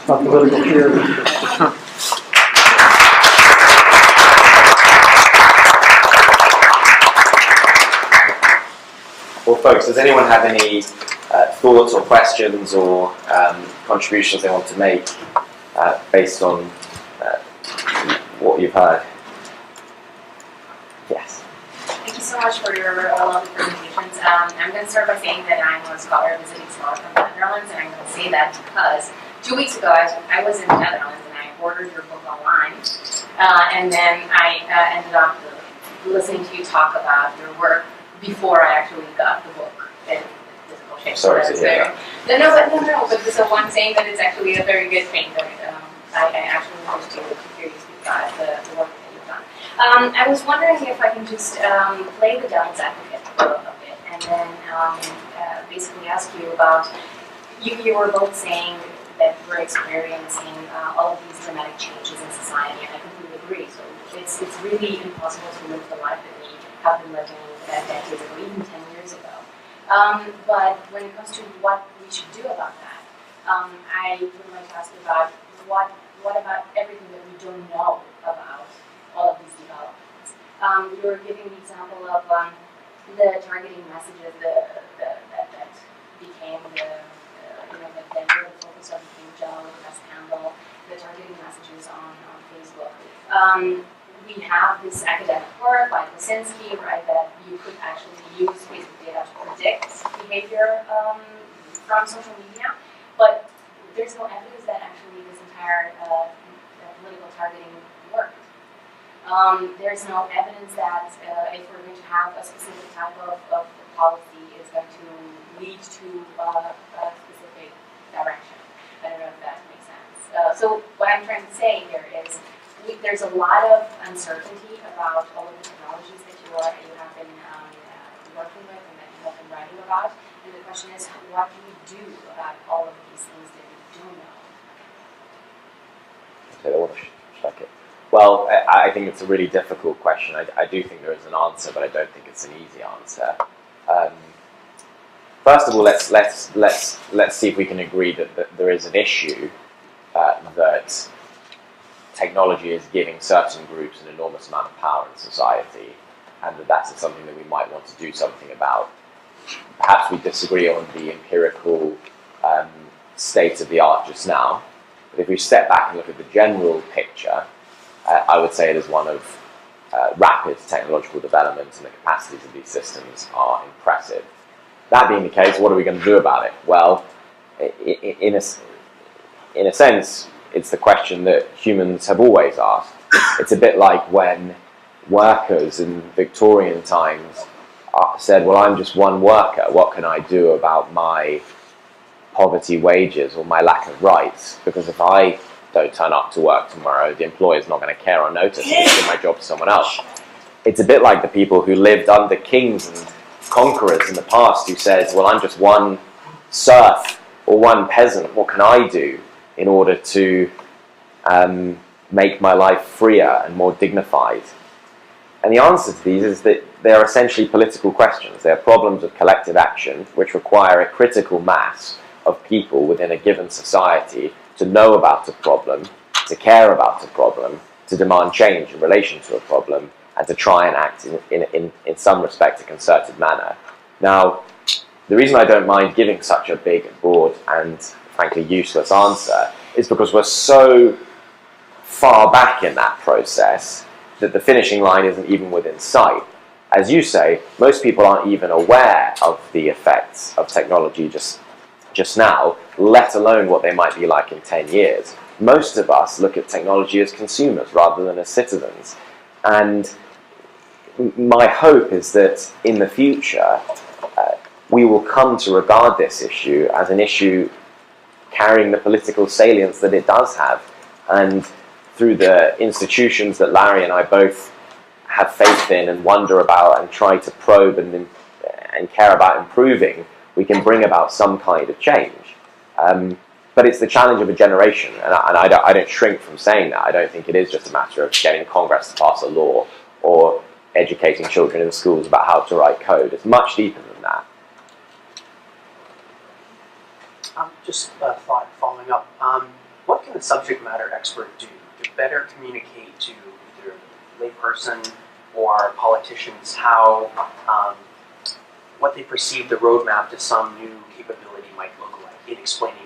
of political theory. Well, folks, does anyone have any thoughts or questions or contributions they want to make based on what you've heard? Yes. Thank you so much for your lovely presentations. I'm going to start by saying that I'm a scholar, visiting scholar from the Netherlands, and I'm going to say that because 2 weeks ago I was in the Netherlands and I ordered your book online, and then I ended up listening to you talk about your work before I actually got the book in physical shape. Sorry to hear that. No, but so I'm saying that it's actually a very good thing that I actually wanted to hear you speak about the work that you've done. I was wondering if I can just play the devil's advocate a bit, and then basically ask you about, you were both saying that we're experiencing all of these dramatic changes in society, and I completely agree. So it's really impossible to live the life that we have been living decades ago, even 10 years ago. But when it comes to what we should do about that, I would like to ask you about what about everything that we don't know about all of these developments. You were giving the example of the targeting messages that became that were the focus of the Cambridge scandal, the targeting messages on Facebook. We have this academic work by Lessig, right, that you could actually use Facebook data to predict behavior from social media, but there's no evidence that actually this entire political targeting worked. There's no evidence that if we're going to have a specific type of policy, is going to lead to a specific direction. I don't know if that makes sense. So what I'm trying to say here is there's a lot of uncertainty about all of the technologies that you have been working with and that you have been writing about. And the question is, what do we do about all of these things that we don't know? Well, I think it's a really difficult question. I do think there is an answer, but I don't think it's an easy answer. First of all, let's see if we can agree that there is an issue that technology is giving certain groups an enormous amount of power in society, and that's something that we might want to do something about. Perhaps we disagree on the empirical state of the art just now, but if we step back and look at the general picture, I would say it is one of rapid technological development, and the capacities of these systems are impressive. That being the case, what are we going to do about it? Well, in a sense, it's the question that humans have always asked. It's a bit like when workers in Victorian times said, well, I'm just one worker. What can I do about my poverty wages or my lack of rights? Because if I don't turn up to work tomorrow, the employer's not going to care or notice and give my job to someone else. It's a bit like the people who lived under kings and conquerors in the past who says, well, I'm just one serf or one peasant. What can I do in order to make my life freer and more dignified? And the answer to these is that they are essentially political questions. They are problems of collective action which require a critical mass of people within a given society to know about a problem, to care about a problem, to demand change in relation to a problem, and to try and act in some respect a concerted manner. Now, the reason I don't mind giving such a big, broad, and frankly useless answer is because we're so far back in that process that the finishing line isn't even within sight. As you say, most people aren't even aware of the effects of technology just now, let alone what they might be like in 10 years. Most of us look at technology as consumers rather than as citizens. And my hope is that in the future, we will come to regard this issue as an issue carrying the political salience that it does have. And through the institutions that Larry and I both have faith in and wonder about and try to probe and care about improving, we can bring about some kind of change. But it's the challenge of a generation, and I don't shrink from saying that. I don't think it is just a matter of getting Congress to pass a law or educating children in schools about how to write code. It's much deeper than that. Just a thought following up. What can a subject matter expert do to better communicate to either a layperson or politicians how what they perceive the roadmap to some new capability might look like in explaining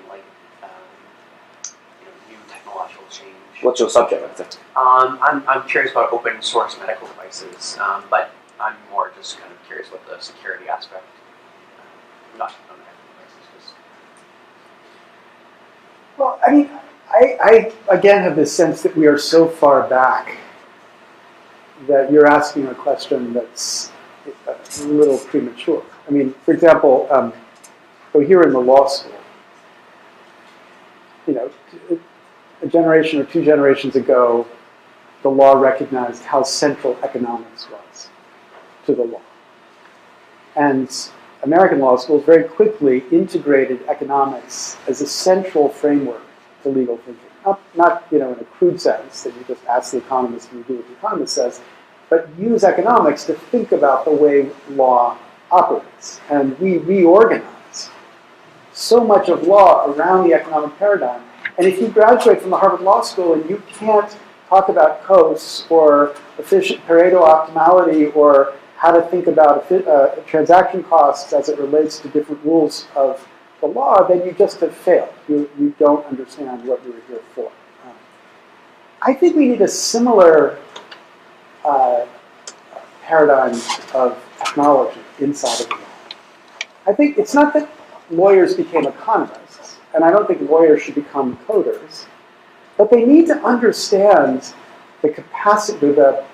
new technological change? What's your subject matter? I'm curious about open source medical devices, but I'm more just kind of curious what the security aspect. Not on medical devices. Well, I mean, I again have this sense that we are so far back that you're asking a question that's a little premature. I mean, for example, so here in the law school, you know, a generation or two generations ago, the law recognized how central economics was to the law. And American law schools very quickly integrated economics as a central framework to legal thinking. Not in a crude sense, that you just ask the economist and you do what the economist says, but use economics to think about the way law operates. And we reorganize so much of law around the economic paradigm. And if you graduate from the Harvard Law School and you can't talk about costs or efficient Pareto optimality or how to think about transaction costs as it relates to different rules of the law, then you just have failed. You don't understand what you were here for. I think we need a similar paradigm of technology inside of the law. I think it's not that lawyers became economists, and I don't think lawyers should become coders, but they need to understand the capacity, the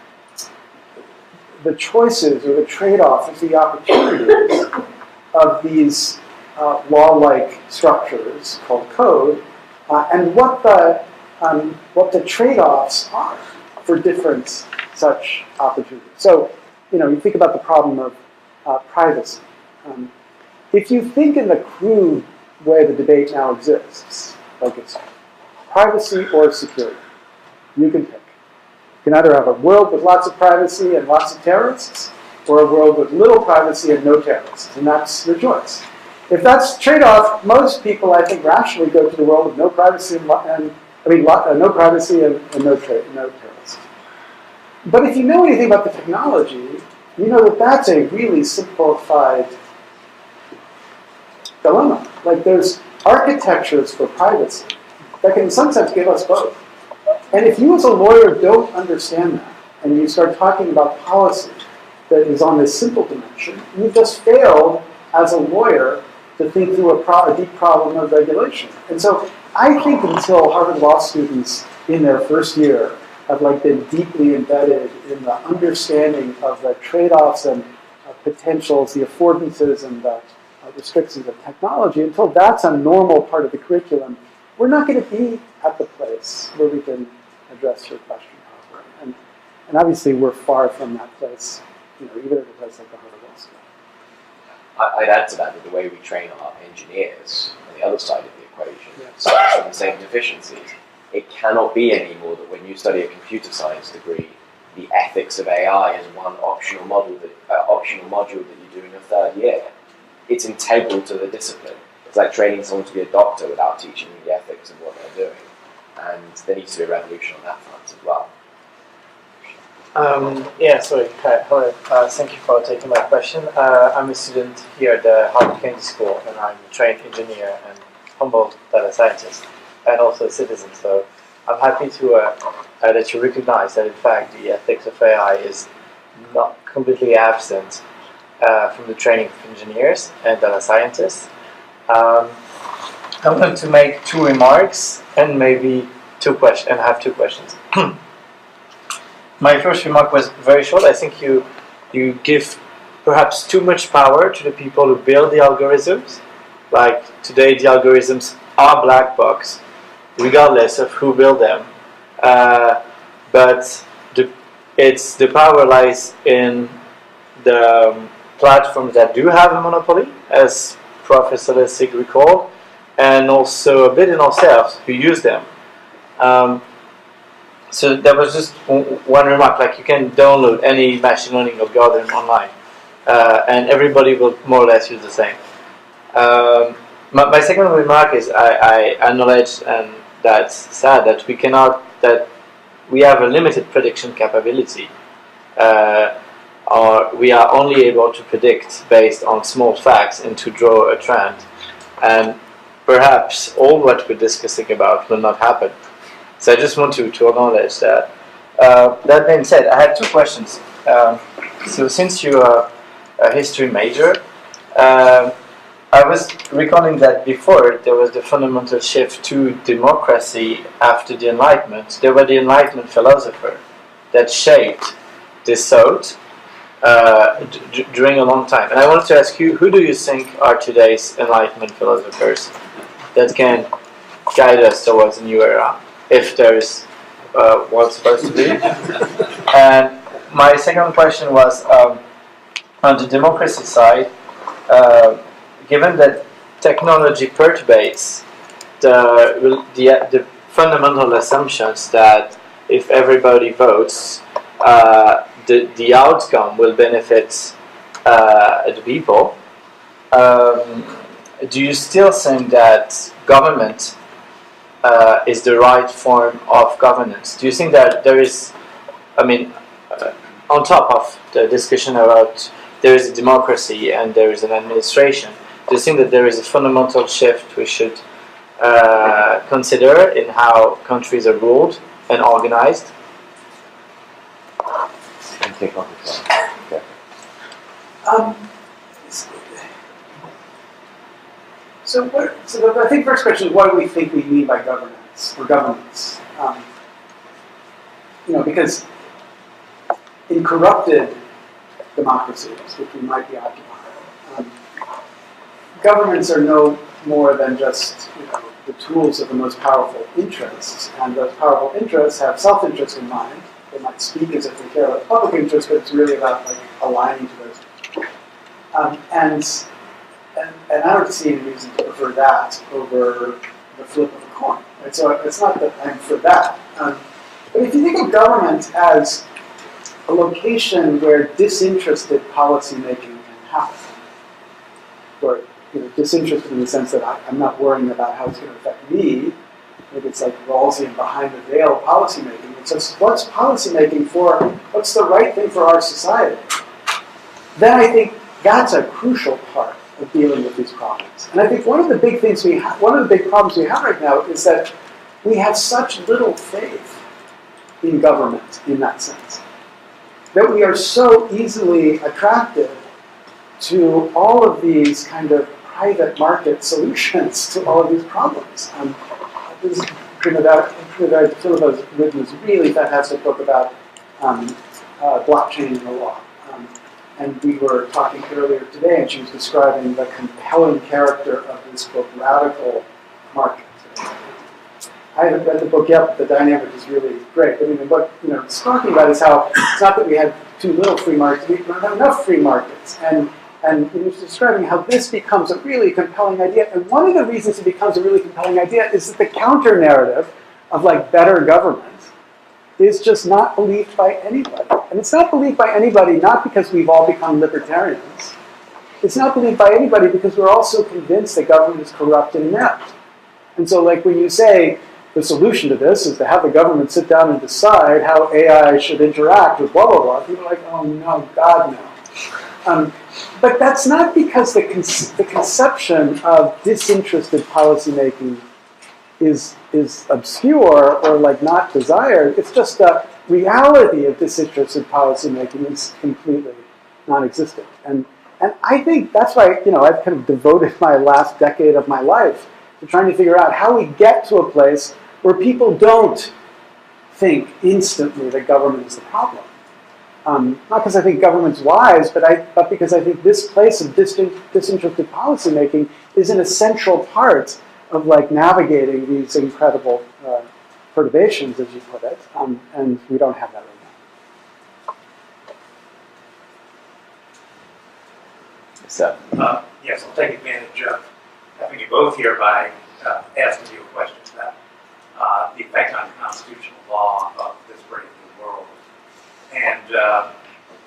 choices or the trade-offs, the opportunities of these law-like structures called code, and what the trade-offs are for different such opportunities. So, you think about the problem of privacy. If you think in the crude way the debate now exists, like it's privacy or security, you can pick. You can either have a world with lots of privacy and lots of terrorists, or a world with little privacy and no terrorists, and that's your choice. If that's trade-off, most people, I think, rationally go to the world with no privacy no privacy and no terrorists. But if you know anything about the technology, you know that that's a really simplified dilemma. Like there's architectures for privacy that can in some sense give us both. And if you as a lawyer don't understand that, and you start talking about policy that is on this simple dimension, you just failed as a lawyer to think through a deep problem of regulation. And so I think until Harvard Law students in their first year have been deeply embedded in the understanding of the trade-offs and potentials, the affordances and the restrictions of technology, until that's a normal part of the curriculum, we're not going to be at the place where we can address your question properly. And obviously we're far from that place, even at a place like the Harvard Law School. I'd add to that the way we train our engineers on the other side of the equation suffers from the same deficiencies. It cannot be anymore that when you study a computer science degree, the ethics of AI is one optional module that you do in your third year. It's integral to the discipline. It's like training someone to be a doctor without teaching them the ethics of what they're doing. And there needs to be a revolution on that front as well. Hello. Thank you for taking my question. I'm a student here at the Harvard Kennedy School, and I'm a trained engineer and humble data scientist, and also a citizen. So I'm happy to that you recognize that, in fact, the ethics of AI is not completely absent from the training of engineers and data scientists. I want to make two remarks and maybe I have two questions. My first remark was very short. I think you give perhaps too much power to the people who build the algorithms. Like today, the algorithms are black box, regardless of who built them. But the power lies in the platforms that do have a monopoly, as Professor Lessig recalled, and also a bit in ourselves who use them. So that was just one remark. Like you can download any machine learning algorithm online, and everybody will more or less use the same. My second remark is I acknowledge, and that's sad, that we have a limited prediction capability. Or we are only able to predict based on small facts and to draw a trend. And perhaps all what we're discussing about will not happen. So I just want to acknowledge that. That being said, I have two questions. So since you are a history major, I was recalling that before there was the fundamental shift to democracy after the Enlightenment. There were the Enlightenment philosophers that shaped this thought. during a long time. And I wanted to ask you, who do you think are today's Enlightenment philosophers that can guide us towards a new era, if there is what's supposed to be? And my second question was, on the democracy side, given that technology perturbates the fundamental assumptions that if everybody votes, the outcome will benefit the people, do you still think that government is the right form of governance? Do you think that there is, on top of the discussion about there is a democracy and there is an administration, do you think that there is a fundamental shift we should consider in how countries are ruled and organized? Take off the phone. Okay. So I think first question is, what do we think we mean by governance or governance? Because in corrupted democracies, which we might be occupying, governments are no more than just the tools of the most powerful interests, and those powerful interests have self-interest in mind. They might speak as if they care about public interest, but it's really about aligning to those. And I don't see any reason to prefer that over the flip of a coin. Right? So it's not that I'm for that. But if you think of government as a location where disinterested policymaking can happen, or disinterested in the sense that I'm not worrying about how it's going to affect me. Maybe it's like Rawlsian behind the veil policymaking. It's just what's policymaking for, what's the right thing for our society? Then I think that's a crucial part of dealing with these problems. And I think one of the big things one of the big problems we have right now is that we have such little faith in government in that sense. That we are so easily attracted to all of these kind of private market solutions to all of these problems. This is Trinidad Philippa's written this really fantastic book about blockchain and the law. And we were talking earlier today, and she was describing the compelling character of this book, Radical Market. I haven't read the book yet, but the dynamic is really great. I mean, what it's talking about is how it's not that we had too little free markets, we don't have enough free markets. And he was describing how this becomes a really compelling idea. And one of the reasons it becomes a really compelling idea is that the counter-narrative of better government is just not believed by anybody. And it's not believed by anybody not because we've all become libertarians. It's not believed by anybody because we're also convinced that government is corrupt and inept. And so when you say the solution to this is to have the government sit down and decide how AI should interact with blah, blah, blah, people are like, oh no, God no. But that's not because the conception of disinterested policymaking is obscure or not desired. It's just the reality of disinterested policymaking is completely non-existent. And I think that's why I've kind of devoted my last decade of my life to trying to figure out how we get to a place where people don't think instantly that government is the problem. Not because I think government's wise, but because I think this place of disinterested policymaking is an essential part of navigating these incredible perturbations, as you put it, and we don't have that right now. So. Yes, I'll take advantage of having you both here by asking you a question about the effect on constitutional law of this brave new world. And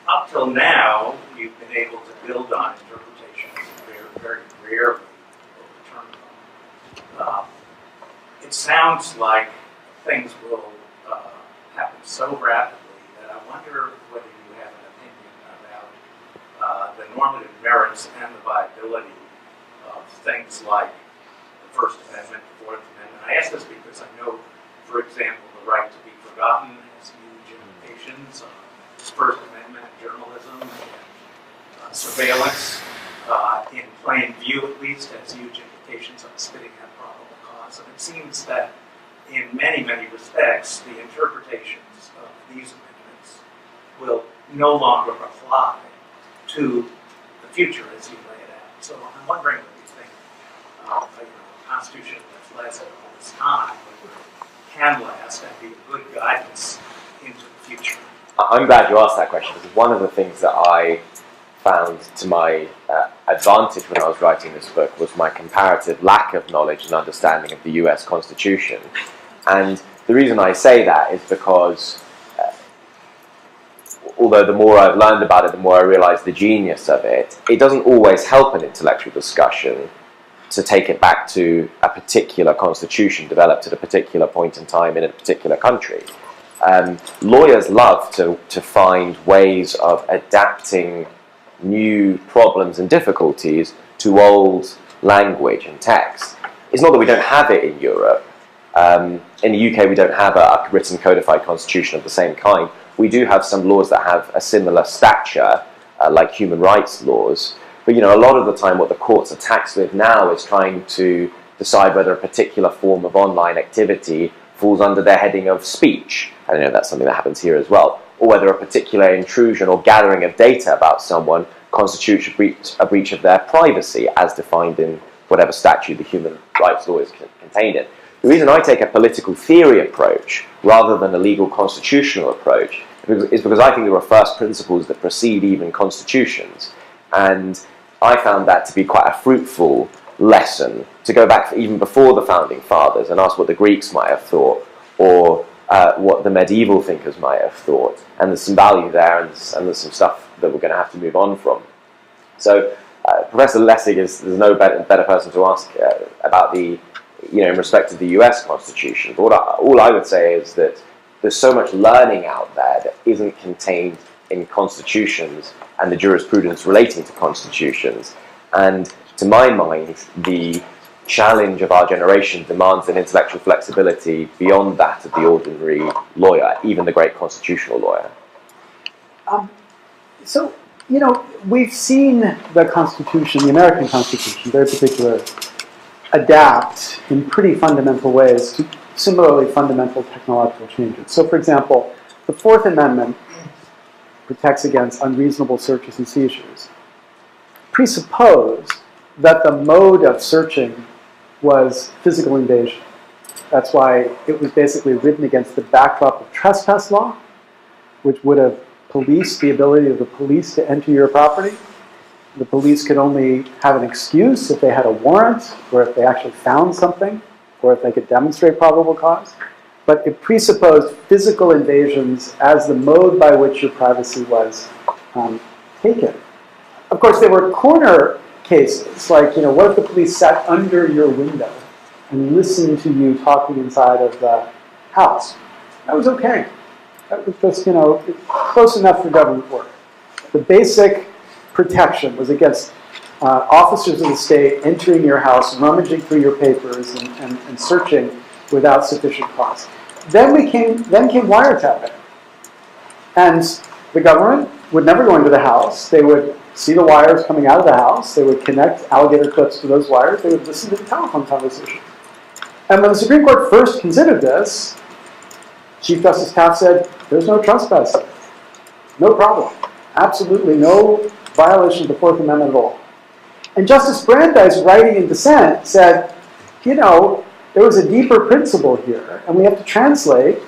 up till now, you've been able to build on interpretations and very rarely overturn them. It sounds like things will happen so rapidly that I wonder whether you have an opinion about the normative merits and the viability of things like the First Amendment, the Fourth Amendment. I ask this because I know, for example, the right to be forgotten has huge implications on First Amendment journalism and surveillance. In plain view, at least, has huge implications on spitting out probable cause. And it seems that in many respects, the interpretations of these amendments will no longer apply to the future as you lay it out. So I'm wondering what you think of a constitution that's lasted all this time, can last and be a good guidance into the future. I'm glad you asked that question, because one of the things that I found to my advantage when I was writing this book was my comparative lack of knowledge and understanding of the US Constitution. And the reason I say that is because although the more I've learned about it, the more I realize the genius of it, it doesn't always help an intellectual discussion to take it back to a particular constitution developed at a particular point in time in a particular country. Lawyers love to find ways of adapting new problems and difficulties to old language and text. It's not that we don't have it in Europe. In the UK, we don't have a written codified constitution of the same kind. We do have some laws that have a similar stature, like human rights laws. But a lot of the time what the courts are taxed with now is trying to decide whether a particular form of online activity falls under their heading of speech. I don't know if that's something that happens here as well. Or whether a particular intrusion or gathering of data about someone constitutes a breach of their privacy as defined in whatever statute the human rights law is contained in. The reason I take a political theory approach rather than a legal constitutional approach is because I think there are first principles that precede even constitutions. And I found that to be quite a fruitful lesson to go back even before the founding fathers and ask what the Greeks might have thought, or what the medieval thinkers might have thought. And there's some value there, and there's some stuff that we're going to have to move on from. So Professor Lessig there's no better person to ask about the, in respect to the US Constitution. But all I would say is that there's so much learning out there that isn't contained in constitutions and the jurisprudence relating to constitutions. And to my mind, the challenge of our generation demands an intellectual flexibility beyond that of the ordinary lawyer, even the great constitutional lawyer. So, we've seen the Constitution, the American Constitution, very particular, adapt in pretty fundamental ways to similarly fundamental technological changes. So, for example, the Fourth Amendment protects against unreasonable searches and seizures, presuppose that the mode of searching was physical invasion. That's why it was basically written against the backdrop of trespass law, which would have policed the ability of the police to enter your property. The police could only have an excuse if they had a warrant, or if they actually found something, or if they could demonstrate probable cause. But it presupposed physical invasions as the mode by which your privacy was taken. Of course, there were corner cases, like, what if the police sat under your window and listened to you talking inside of the house? That was okay. That was just, close enough for government work. The basic protection was against officers of the state entering your house, rummaging through your papers, and searching without sufficient cause. Then came wiretapping. And the government would never go into the house. They would see the wires coming out of the house. They would connect alligator clips to those wires. They would listen to the telephone conversation. And when the Supreme Court first considered this, Chief Justice Taft said, there's no trespassing. No problem. Absolutely no violation of the Fourth Amendment at all. And Justice Brandeis, writing in dissent, said, there was a deeper principle here, and we have to translate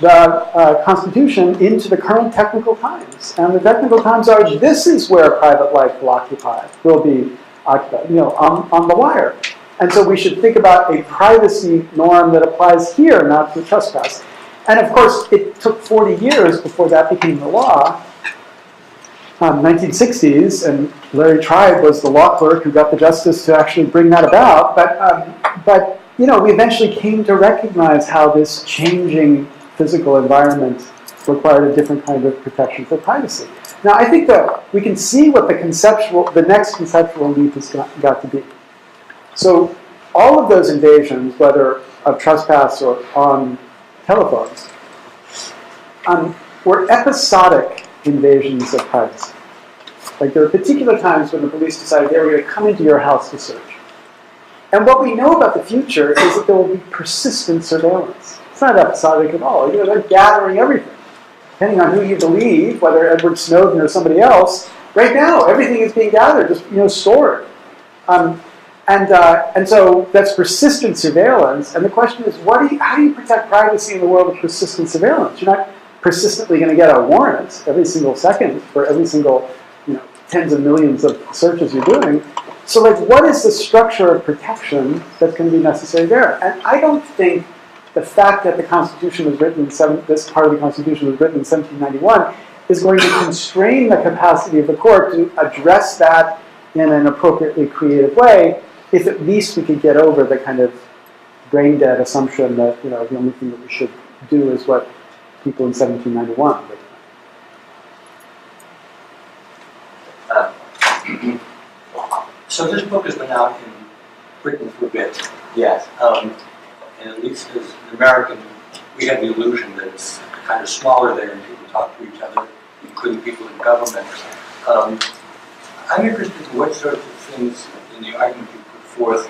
the Constitution into the current technical times. And the technical times are, this is where private life will be occupied, on the wire. And so we should think about a privacy norm that applies here, not to trespass. And of course, it took 40 years before that became the law. 1960s, and Larry Tribe was the law clerk who got the justice to actually bring that about. But we eventually came to recognize how this changing physical environment required a different kind of protection for privacy. Now, I think that we can see what the next conceptual leap has got to be. So all of those invasions, whether of trespass or on telephones, were episodic invasions of privacy. Like, there are particular times when the police decided they were going to come into your house to search. And what we know about the future is that there will be persistent surveillance. It's not episodic at all. They're gathering everything. depending on who you believe, whether Edward Snowden or somebody else, right now everything is being gathered, just stored. And so that's persistent surveillance. And the question is, how do you protect privacy in the world of persistent surveillance? You're not persistently going to get a warrant every single second for every single, tens of millions of searches you're doing. So, what is the structure of protection that's going to be necessary there? And I don't think the fact that the Constitution was written this part of the Constitution was written in 1791 is going to constrain the capacity of the court to address that in an appropriately creative way, if at least we could get over the kind of brain-dead assumption that, the only thing that we should do is what people in 1791 did. So this book has been out in Britain for a bit. Yes. And at least as an American, we have the illusion that it's kind of smaller there and people talk to each other, including people in government. I'm interested in what sorts of things in the argument you put forth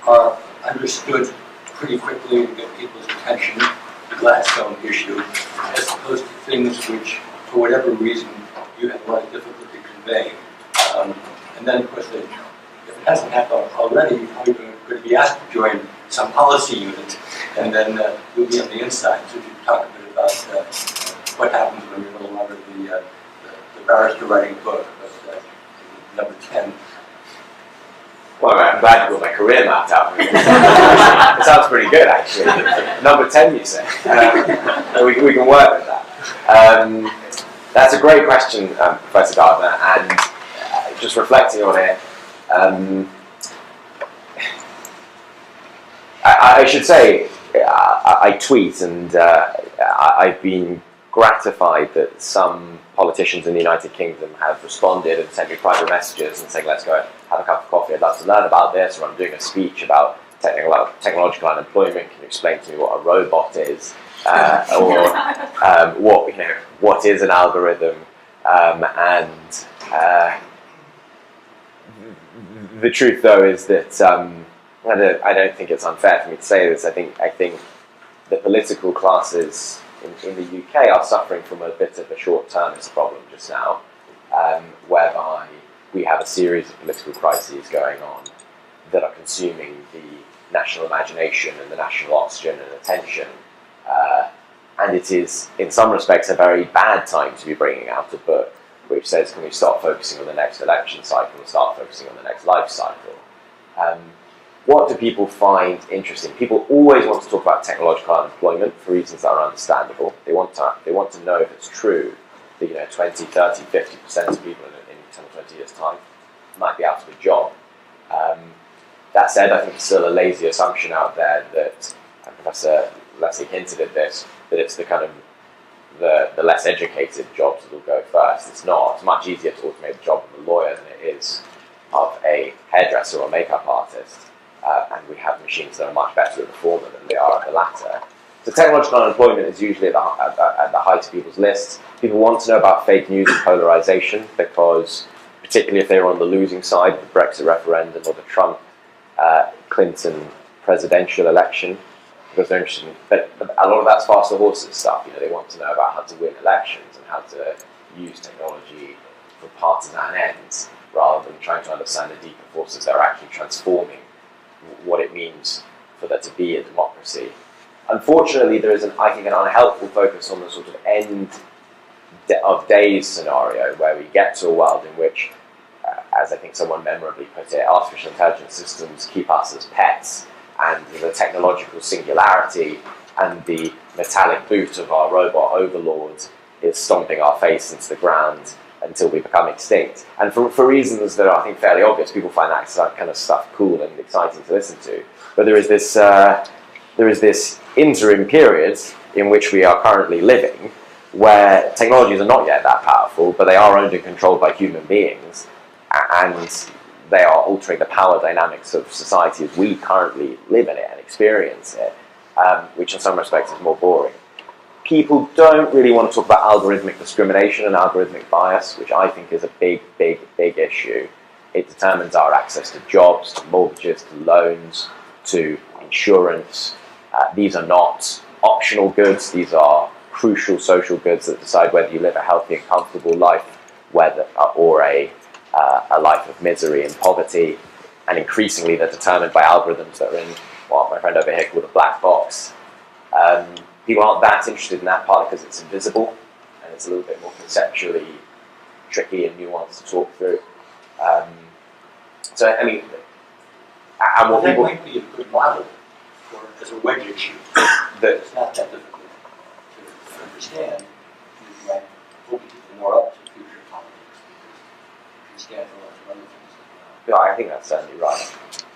are understood pretty quickly to get people's attention, the Gladstone issue, as opposed to things which, for whatever reason, you have a lot of difficulty conveying. And then, of course, if it hasn't happened already, you're probably going to be asked to join some policy unit, and then you'll be on the inside. So if you talk a bit about what happens when you're no longer the barrister writing a book, but number 10. Well, I'm glad you got my career mapped out. It sounds pretty good, actually. Number 10, you say. We can work with that. That's a great question, Professor Gardner, and just reflecting on it, I should say, I tweet, and I've been gratified that some politicians in the United Kingdom have responded and sent me private messages and saying, let's go have a cup of coffee, I'd love to learn about this, or I'm doing a speech about technological unemployment, can you explain to me what a robot is, or what is an algorithm, and the truth, though, is that I don't think it's unfair for me to say this. I think the political classes in the UK are suffering from a bit of a short-termist problem just now, whereby we have a series of political crises going on that are consuming the national imagination and the national oxygen and attention. And it is, in some respects, a very bad time to be bringing out a book which says, can we start focusing on the next election cycle and start focusing on the next life cycle? What do people find interesting? People always want to talk about technological unemployment for reasons that are understandable. They want to know if it's true that 20, 30, 50% of people in 10 or 20 years' time might be out of a job. That said, I think there's still a lazy assumption out there that, and Professor Lessig hinted at this, that it's the kind of the less educated jobs that will go first. It's not. It's much easier to automate the job of a lawyer than it is of a hairdresser or makeup artist. And we have machines that are much better at the former than they are at the latter. So technological unemployment is usually at the height of people's lists. People want to know about fake news and polarization because, particularly if they're on the losing side of the Brexit referendum or the Trump Clinton presidential election, because they're interested in, but a lot of that's faster horses stuff. They want to know about how to win elections and how to use technology for partisan ends, rather than trying to understand the deeper forces that are actually transforming what it means for there to be a democracy. Unfortunately, there is, I think, an unhelpful focus on the sort of end of days scenario, where we get to a world in which, as I think someone memorably put it, artificial intelligence systems keep us as pets, and the technological singularity and the metallic boot of our robot overlords is stomping our face into the ground until we become extinct. And for reasons that are, I think, fairly obvious, people find that kind of stuff cool and exciting to listen to. But there is this interim period in which we are currently living, where technologies are not yet that powerful, but they are owned and controlled by human beings, and they are altering the power dynamics of society as we currently live in it and experience it, which in some respects is more boring. People don't really want to talk about algorithmic discrimination and algorithmic bias, which I think is a big, big, big issue. It determines our access to jobs, to mortgages, to loans, to insurance. These are not optional goods. These are crucial social goods that decide whether you live a healthy and comfortable life, or a life of misery and poverty, and increasingly they're determined by algorithms that are in what my friend over here called a black box. People aren't that interested in that part because it's invisible, and it's a little bit more conceptually tricky and nuanced to talk through. So, I mean, and what that people... might be a good model for as a wedge issue. It's not that difficult to understand. You might open people more up to future politics because you stand for lots of other things as well. Yeah, I think that's certainly right.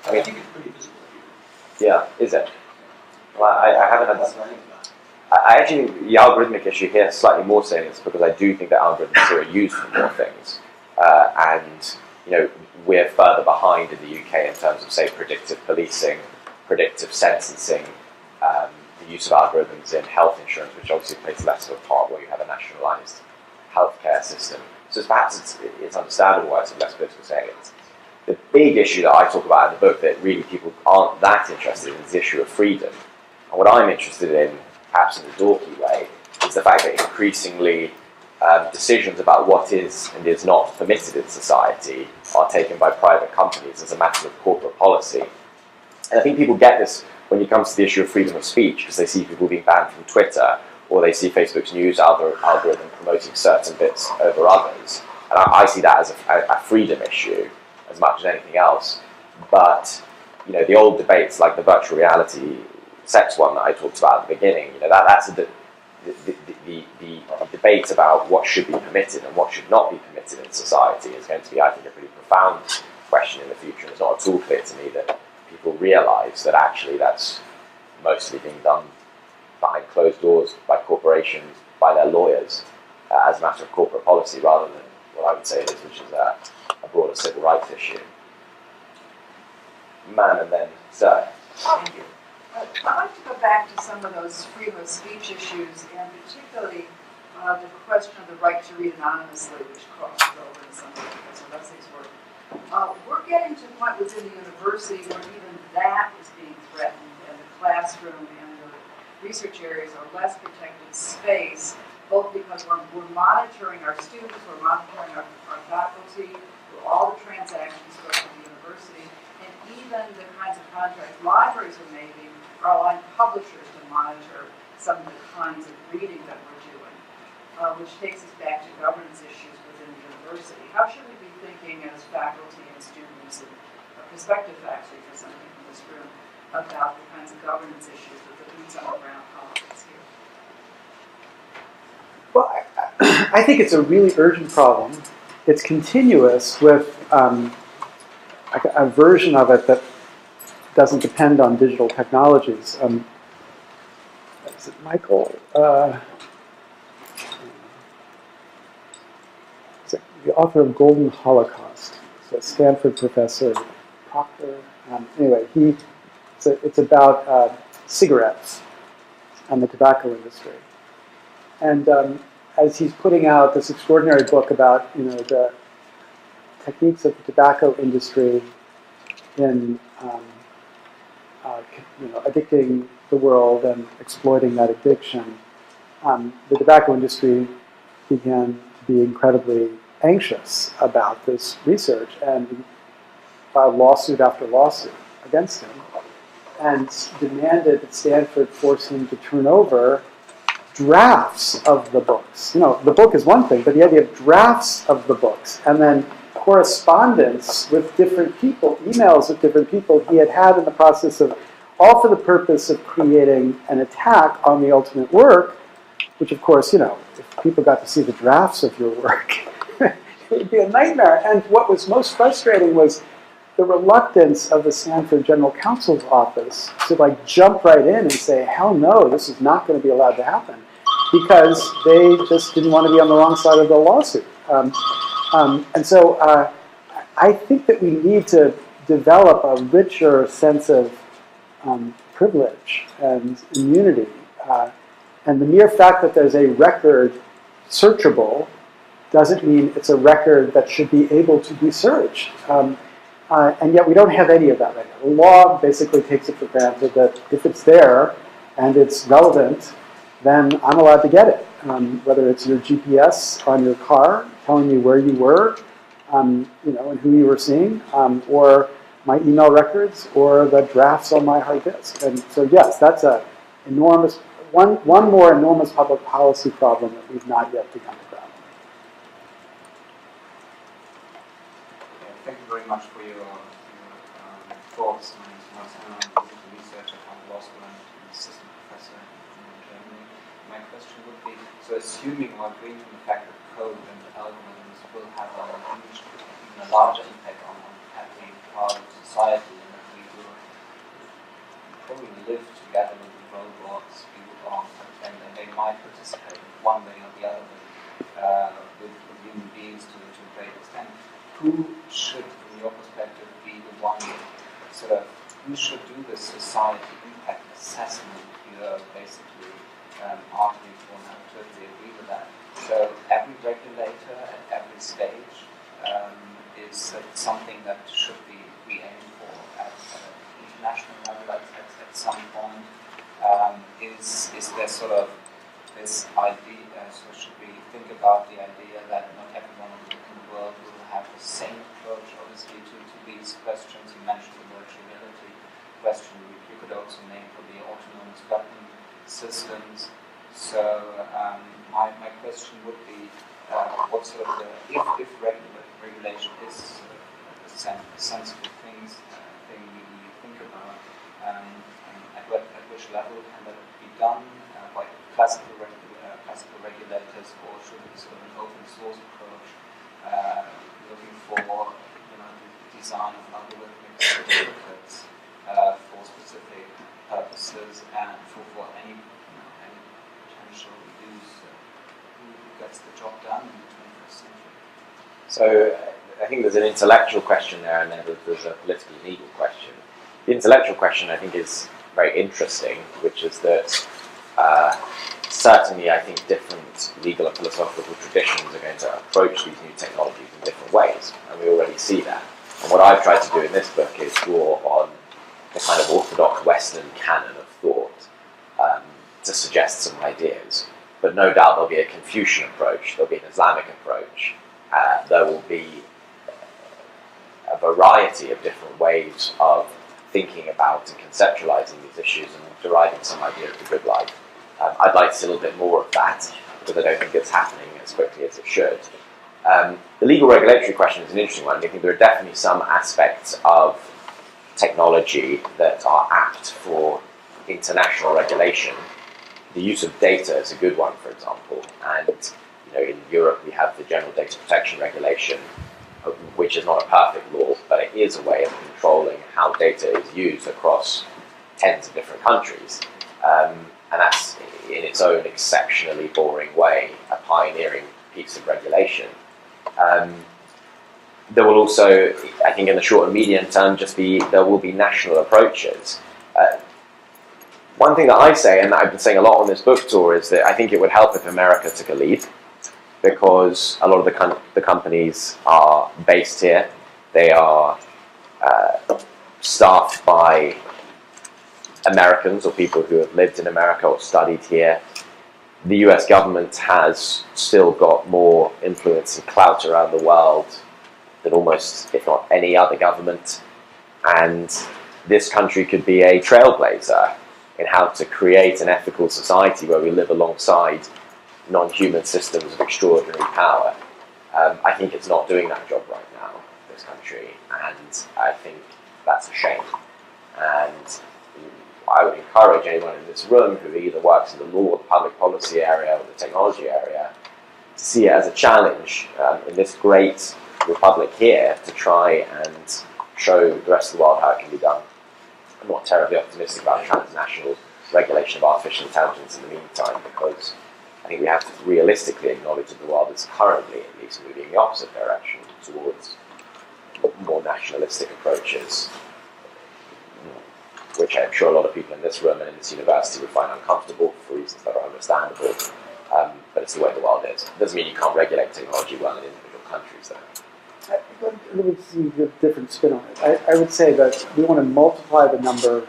I think it's pretty visible here. Yeah, is it? Well, I haven't had That's that. learning about. I actually think the algorithmic issue here is slightly more salient because I do think that algorithms here are used for more things. And, you know, we're further behind in the UK in terms of, say, predictive policing, predictive sentencing, the use of algorithms in health insurance, which obviously plays less of a part where you have a nationalised healthcare system. So perhaps it's understandable why it's of less political salience. The big issue that I talk about in the book that really people aren't that interested in is the issue of freedom. And what I'm interested in, perhaps in a dorky way, is the fact that increasingly decisions about what is and is not permitted in society are taken by private companies as a matter of corporate policy. And I think people get this when it comes to the issue of freedom of speech, because they see people being banned from Twitter, or they see Facebook's news algorithm promoting certain bits over others. And I see that as a freedom issue as much as anything else. But, you know, the old debates like the virtual reality sex one that I talked about at the beginning, you know, that's the debate about what should be permitted and what should not be permitted in society is going to be, I think, a pretty profound question in the future. And it's not at all clear to me that people realise that actually that's mostly being done behind closed doors by corporations, by their lawyers, as a matter of corporate policy, rather than what I would say it is, which is a broader civil rights issue. Man and then sir. Thank you. I'd like to go back to some of those freedom of speech issues, and particularly the question of the right to read anonymously, which crosses over in some of Professor Lessig's work. We're getting to the point within the university where even that is being threatened, and the classroom and the research areas are less protected space, both because we're monitoring our students, we're monitoring our faculty, all the transactions go to the university, and even the kinds of contracts libraries are making are allowing publishers to monitor some of the kinds of reading that we're doing, which takes us back to governance issues within the university. How should we be thinking as faculty and students and prospective faculty for some people in this room about the kinds of governance issues with the boots on the ground politics here? Well, I think it's a really urgent problem. It's continuous with a version of it that doesn't depend on digital technologies. Is it Michael? Is it the author of Golden Holocaust? It's a Stanford professor, Proctor. Anyway, it's about cigarettes and the tobacco industry. And as he's putting out this extraordinary book about, you know, the techniques of the tobacco industry in addicting the world and exploiting that addiction, the tobacco industry began to be incredibly anxious about this research and filed lawsuit after lawsuit against him and demanded that Stanford force him to turn over drafts of the books. You know, the book is one thing, but the idea of drafts of the books and then correspondence with different people, emails with different people he had in the process of, all for the purpose of creating an attack on the ultimate work, which of course, you know, if people got to see the drafts of your work, it would be a nightmare. And what was most frustrating was the reluctance of the Stanford General Counsel's office to like jump right in and say, hell no, this is not going to be allowed to happen, because they just didn't want to be on the wrong side of the lawsuit. And so I think that we need to develop a richer sense of privilege and immunity. And the mere fact that there's a record searchable doesn't mean it's a record that should be able to be searched. And yet we don't have any of that right now. The law basically takes it for granted that if it's there and it's relevant, then I'm allowed to get it. Whether it's your GPS on your car telling you where you were, and who you were seeing, or my email records, or the drafts on my hard disk. And so yes, that's a enormous one more enormous public policy problem that we've not yet begun to grapple with. Thank you very much for your thoughts and digital research at Harvard Law School and assistant professor in Germany. My question would be, so assuming or agreeing to the fact that code and algorithms will have even a larger impact on every part of society, and that we will probably live together with the robots, and they might participate one way or the other with human beings to a great extent. Who should, from your perspective, be the one who should do the society impact assessment? You're basically arguing for, and I totally agree with that. So every regulator at every stage is something that should be aimed for at international level at some point. Is there sort of this idea, so should we think about the idea that not everyone in the world will have the same approach, obviously, to these questions? You mentioned the virtual reality question. You could also name for the autonomous weapon systems. So my question would be, what sort of if regulation is a sensible thing you think about, at which level can that be done by classical regulators, or should it be sort of an open source approach, looking for the design of algorithmic certificates for specific purposes and for any potential use? Who gets the job done in the 21st century? So I think there's an intellectual question there, and then there's a political legal question. The intellectual question, I think, is very interesting, which is that certainly I think different legal and philosophical traditions are going to approach these new technologies in different ways, and we already see that. And what I've tried to do in this book is draw on the kind of orthodox Western canon of thought to suggest some ideas. But no doubt there'll be a Confucian approach, there'll be an Islamic approach, there will be a variety of different ways of thinking about and conceptualizing these issues and deriving some idea of the good life. I'd like to see a little bit more of that, because I don't think it's happening as quickly as it should. The legal regulatory question is an interesting one. I think there are definitely some aspects of technology that are apt for international regulation. The use of data is a good one, for example. And in Europe we have the General Data Protection Regulation, which is not a perfect law, but it is a way of controlling how data is used across tens of different countries. And that's, in its own exceptionally boring way, a pioneering piece of regulation. There will also, I think in the short and medium term, there will be national approaches. One thing that I say, and I've been saying a lot on this book tour, is that I think it would help if America took a lead, because a lot of the companies are based here. They are staffed by Americans or people who have lived in America or studied here. The US government has still got more influence and clout around the world than almost, if not any other government. And this country could be a trailblazer in how to create an ethical society where we live alongside non-human systems of extraordinary power. I think it's not doing that job right now, this country, and I think that's a shame. And I would encourage anyone in this room who either works in the law or the public policy area or the technology area to see it as a challenge in this great republic here to try and show the rest of the world how it can be done. I'm not terribly optimistic about transnational regulation of artificial intelligence in the meantime, because I think we have to realistically acknowledge that the world is currently, at least, moving in the opposite direction towards more nationalistic approaches, which I'm sure a lot of people in this room and in this university would find uncomfortable for reasons that are understandable, but it's the way the world is. It doesn't mean you can't regulate technology well in individual countries, though. Let me see a different spin on it. I would say that we want to multiply the number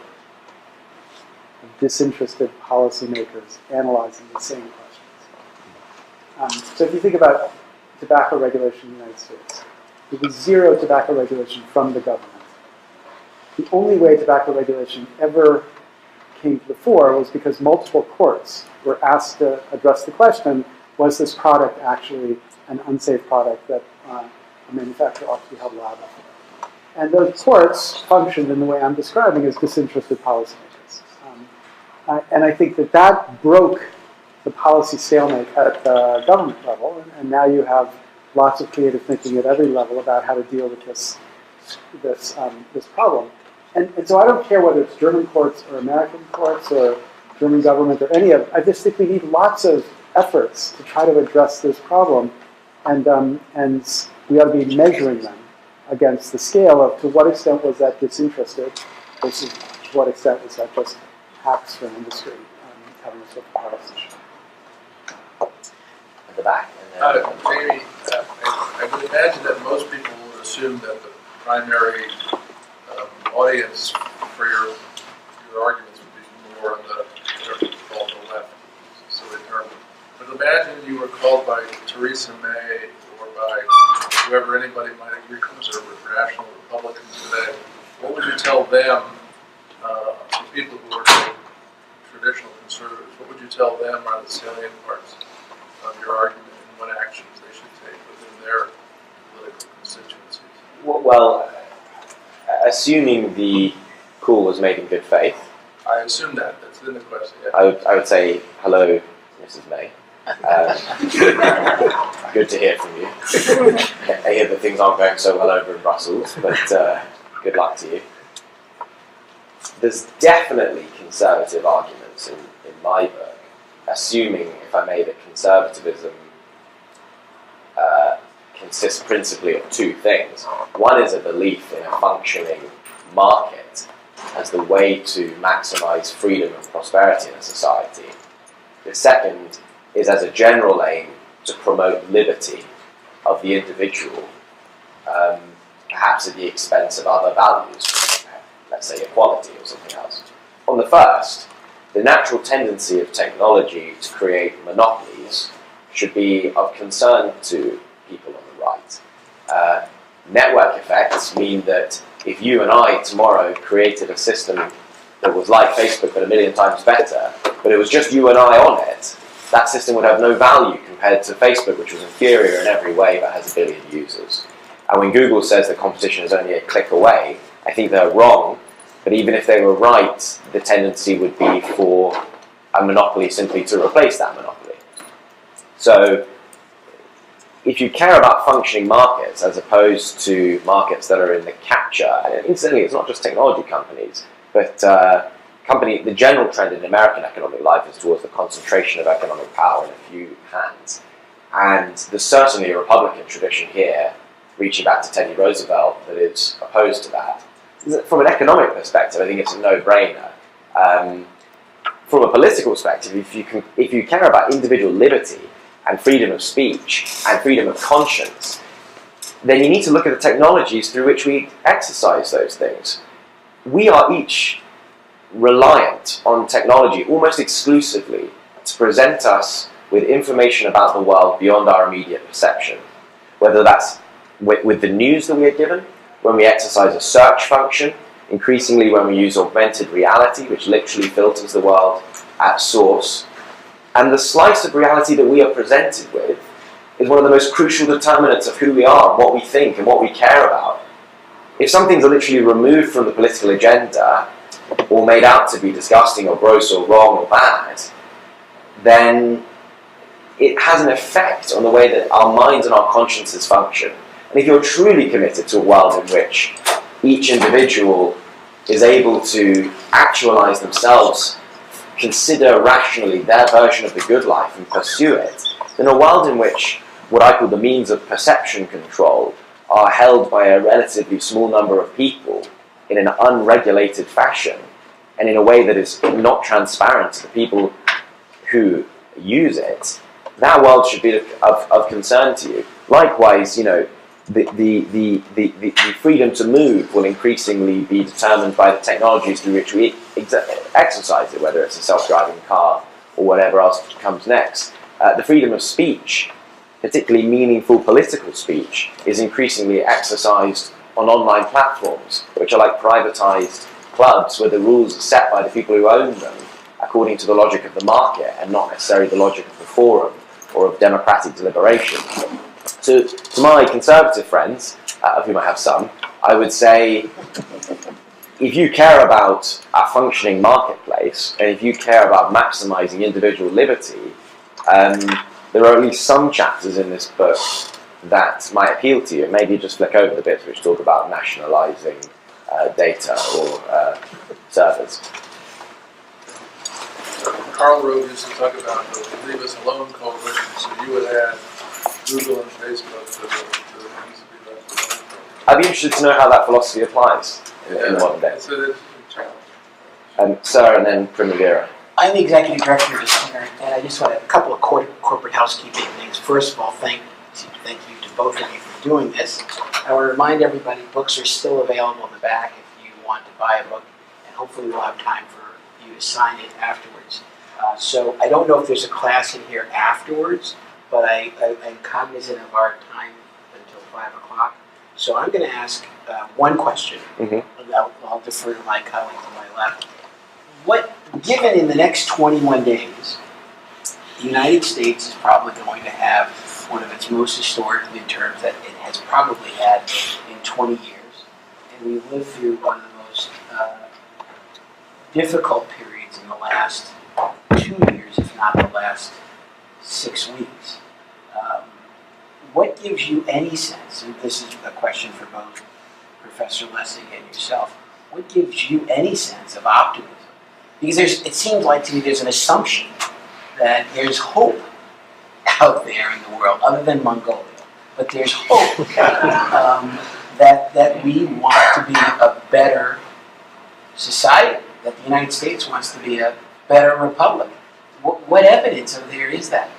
disinterested policymakers analyzing the same questions. So if you think about tobacco regulation in the United States, there was zero tobacco regulation from the government. The only way tobacco regulation ever came to the fore was because multiple courts were asked to address the question, was this product actually an unsafe product that a manufacturer ought to be held liable for? And those courts functioned in the way I'm describing as disinterested policymakers. And I think that broke the policy stalemate at the government level, and now you have lots of creative thinking at every level about how to deal with this problem. And so I don't care whether it's German courts or American courts or German government or any of it. I just think we need lots of efforts to try to address this problem, and we ought to be measuring them against the scale of to what extent was that disinterested versus to what extent was that just hacks for industry having a sort of policy issue. At the back. Jamie, I would imagine that most people would assume that the primary audience for your arguments would be more on the left, so but imagine you were called by Theresa May or by whoever anybody might agree, conservative, rational Republicans today. What would you tell them, to people who are traditional conservatives, what would you tell them are the salient parts of your argument and what actions they should take within their political constituencies? Well, assuming the call was made in good faith, I assume that. That's in the question. Yeah. I would say, hello, Mrs. May. Good to hear from you. I hear that things aren't going so well over in Brussels, but good luck to you. There's definitely conservative arguments in my book, assuming, if I may, that conservatism consists principally of two things. One is a belief in a functioning market as the way to maximize freedom and prosperity in a society. The second is as a general aim to promote liberty of the individual, perhaps at the expense of other values, let's say equality or something else. On the first, the natural tendency of technology to create monopolies should be of concern to people on the right. Network effects mean that if you and I tomorrow created a system that was like Facebook but 1,000,000 times better, but it was just you and I on it, that system would have no value compared to Facebook, which was inferior in every way but has 1 billion users. And when Google says that competition is only a click away, I think they're wrong, but even if they were right, the tendency would be for a monopoly simply to replace that monopoly. So if you care about functioning markets as opposed to markets that are in the capture, and incidentally it's not just technology companies, but the general trend in American economic life is towards the concentration of economic power in a few hands. And there's certainly a Republican tradition here, reaching back to Teddy Roosevelt, that is opposed to that. From an economic perspective, I think it's a no-brainer. From a political perspective, if you care about individual liberty and freedom of speech and freedom of conscience, then you need to look at the technologies through which we exercise those things. We are each reliant on technology almost exclusively to present us with information about the world beyond our immediate perception. Whether that's with the news that we are given, when we exercise a search function, increasingly when we use augmented reality, which literally filters the world at source. And the slice of reality that we are presented with is one of the most crucial determinants of who we are, and what we think, and what we care about. If something's literally removed from the political agenda, or made out to be disgusting or gross or wrong or bad, then it has an effect on the way that our minds and our consciences function. And if you're truly committed to a world in which each individual is able to actualize themselves, consider rationally their version of the good life and pursue it, then a world in which what I call the means of perception control are held by a relatively small number of people in an unregulated fashion and in a way that is not transparent to the people who use it, that world should be of concern to you. Likewise, the freedom to move will increasingly be determined by the technologies through which we exercise it, whether it's a self-driving car or whatever else comes next. The freedom of speech, particularly meaningful political speech, is increasingly exercised on online platforms, which are like privatized clubs where the rules are set by the people who own them according to the logic of the market and not necessarily the logic of the forum or of democratic deliberation. So to my conservative friends, of whom I have some, I would say, if you care about a functioning marketplace, and if you care about maximizing individual liberty, there are at least some chapters in this book that might appeal to you. Maybe just flick over the bits which talk about nationalizing data or servers. Carl Rove used to talk about the Leave Us Alone coalition, so you would add Google and Facebook to the things to be left alone. I'd be interested to know how that philosophy applies in the modern day. It's an interesting challenge. Sarah and then Primavera. I'm the executive director of the center, and I just want to have a couple of corporate housekeeping things. First of all, thank you to both of you for doing this. I want to remind everybody books are still available in the back if you want to buy a book, and hopefully we'll have time for you to sign it afterwards. So I don't know if there's a class in here afterwards, but I'm cognizant of our time until 5 o'clock. So I'm going to ask one question. Mm-hmm. I'll defer to my colleague to my left. Given in the next 21 days, the United States is probably going to have one of its most historic midterms that it has probably had in 20 years. And we've lived through one of the most difficult periods in the last 2 years, if not the last 6 weeks. What gives you any sense, and this is a question for both Professor Lessig and yourself, what gives you any sense of optimism? Because it seems like to me there's an assumption that there's hope out there in the world, other than Mongolia, but there's hope that we want to be a better society, that the United States wants to be a better republic. What evidence of there is that?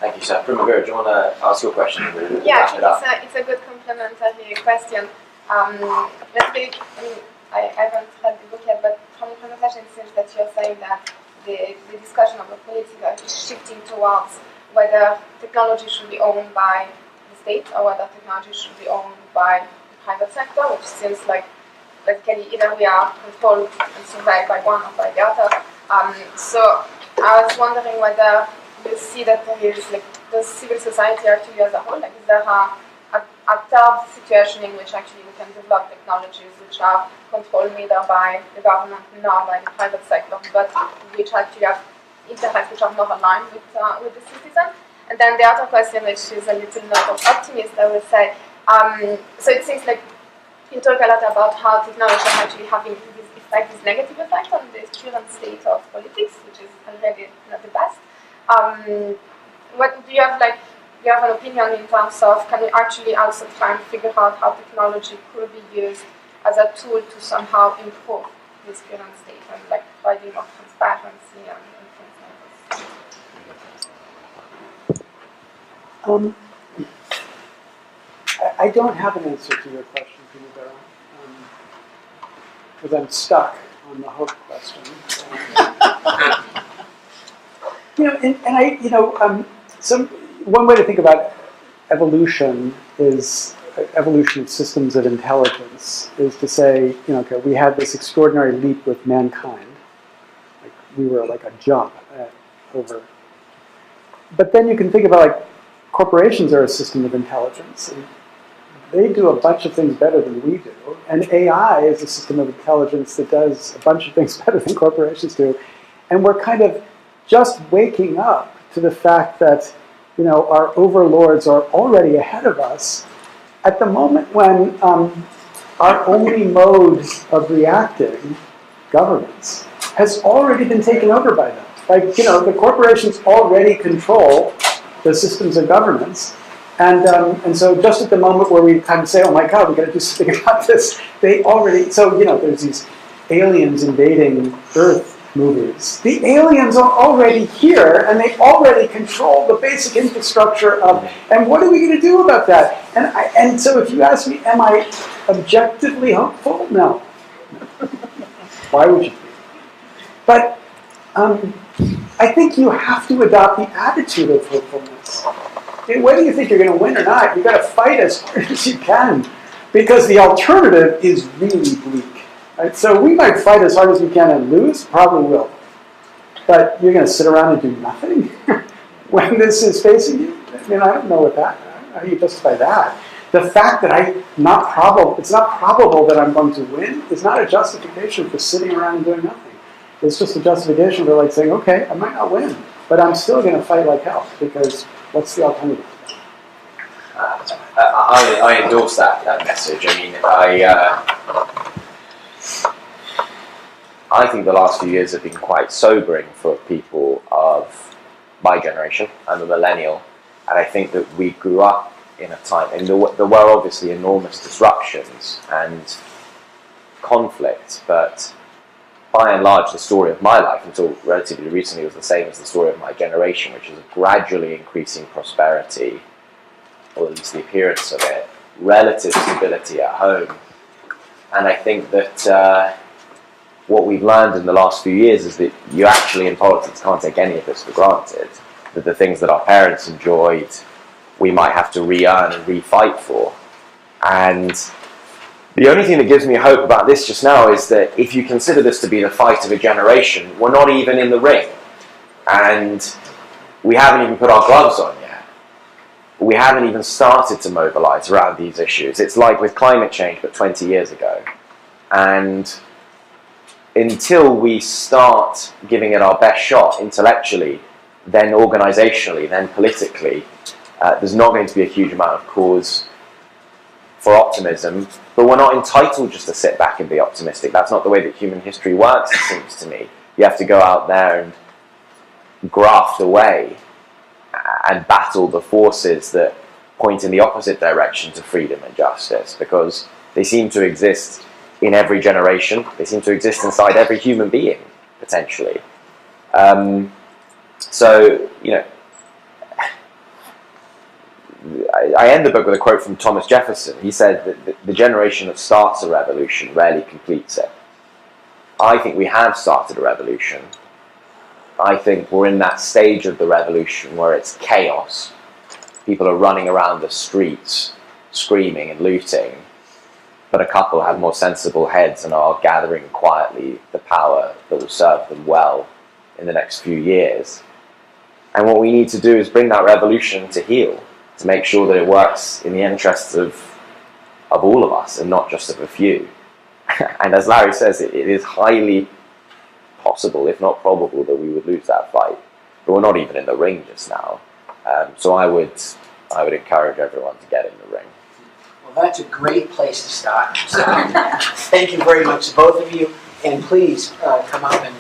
Thank you, sir. Primavera, do you want to ask your question? Yeah, I think it's a good complementary question. I haven't read the book yet, but from the conversation it seems that you're saying that the discussion of the politics is shifting towards whether technology should be owned by the state or whether technology should be owned by the private sector, which seems like basically either we are controlled and surveyed by one or by the other. So I was wondering whether you see that there is the civil society actually as a whole, is there a third situation in which actually we can develop technologies which are controlled neither by the government nor by the private sector, but which actually have interests which are more aligned with the citizen. And then the other question, which is a little note of optimism, I would say, so it seems like you talk a lot about how technology is actually having this negative effect on the current state of politics, which is already not the best. What do you have you have an opinion in terms of, can we actually also try and figure out how technology could be used as a tool to somehow improve this current state and providing more transparency and things like this? I don't have an answer to your question, Primavera, because I'm stuck on the hope question. One way to think about evolution is evolution of systems of intelligence is to say, okay, we had this extraordinary leap with mankind. We were like a jump over. But then you can think about corporations are a system of intelligence. And they do a bunch of things better than we do. And AI is a system of intelligence that does a bunch of things better than corporations do. And we're kind of just waking up to the fact that our overlords are already ahead of us at the moment when our only mode of reacting, governance, has already been taken over by them. The corporations already control the systems of governance. And so just at the moment where we kind of say, oh my God, we've got to do something about this, they already, there's these aliens invading Earth movies. The aliens are already here, and they already control the basic infrastructure of, and what are we going to do about that? And so if you ask me, am I objectively hopeful? No. Why would you be? But I think you have to adopt the attitude of hopefulness. Whether you think you're going to win or not, you've got to fight as hard as you can, because the alternative is really bleak. Right? So we might fight as hard as we can and lose, probably will. But you're going to sit around and do nothing when this is facing you? I mean, I don't know what that, how do you justify that? The fact that it's not probable that I'm going to win is not a justification for sitting around and doing nothing. It's just a justification for like saying, okay, I might not win, but I'm still going to fight like hell, because what's the alternative? I endorse that message. I mean, I think the last few years have been quite sobering for people of my generation. I'm a millennial, and I think that we grew up in a time, and there were obviously enormous disruptions and conflict, but by and large the story of my life until relatively recently was the same as the story of my generation, which is a gradually increasing prosperity, or at least the appearance of it, relative stability at home. And I think that what we've learned in the last few years is that you actually in politics can't take any of this for granted, that the things that our parents enjoyed we might have to re-earn and re-fight for. And the only thing that gives me hope about this just now is that if you consider this to be the fight of a generation, we're not even in the ring. And we haven't even put our gloves on yet. We haven't even started to mobilize around these issues. It's like with climate change, but 20 years ago. And until we start giving it our best shot intellectually, then organizationally, then politically, there's not going to be a huge amount of cause for optimism, but we're not entitled just to sit back and be optimistic. That's not the way that human history works, it seems to me. You have to go out there and graft away and battle the forces that point in the opposite direction to freedom and justice, because they seem to exist in every generation. They seem to exist inside every human being, potentially. So, you know, I end the book with a quote from Thomas Jefferson. He said that the generation that starts a revolution rarely completes it. I think we have started a revolution. I think we're in that stage of the revolution where it's chaos. People are running around the streets, screaming and looting, but a couple have more sensible heads and are gathering quietly the power that will serve them well in the next few years. And what we need to do is bring that revolution to heel, to make sure that it works in the interests of all of us and not just of a few. And as Larry says, it is highly possible, if not probable, that we would lose that fight. But we're not even in the ring just now. So I would encourage everyone to get in the ring. Well, that's a great place to start. So, thank you very much to both of you, and please come up and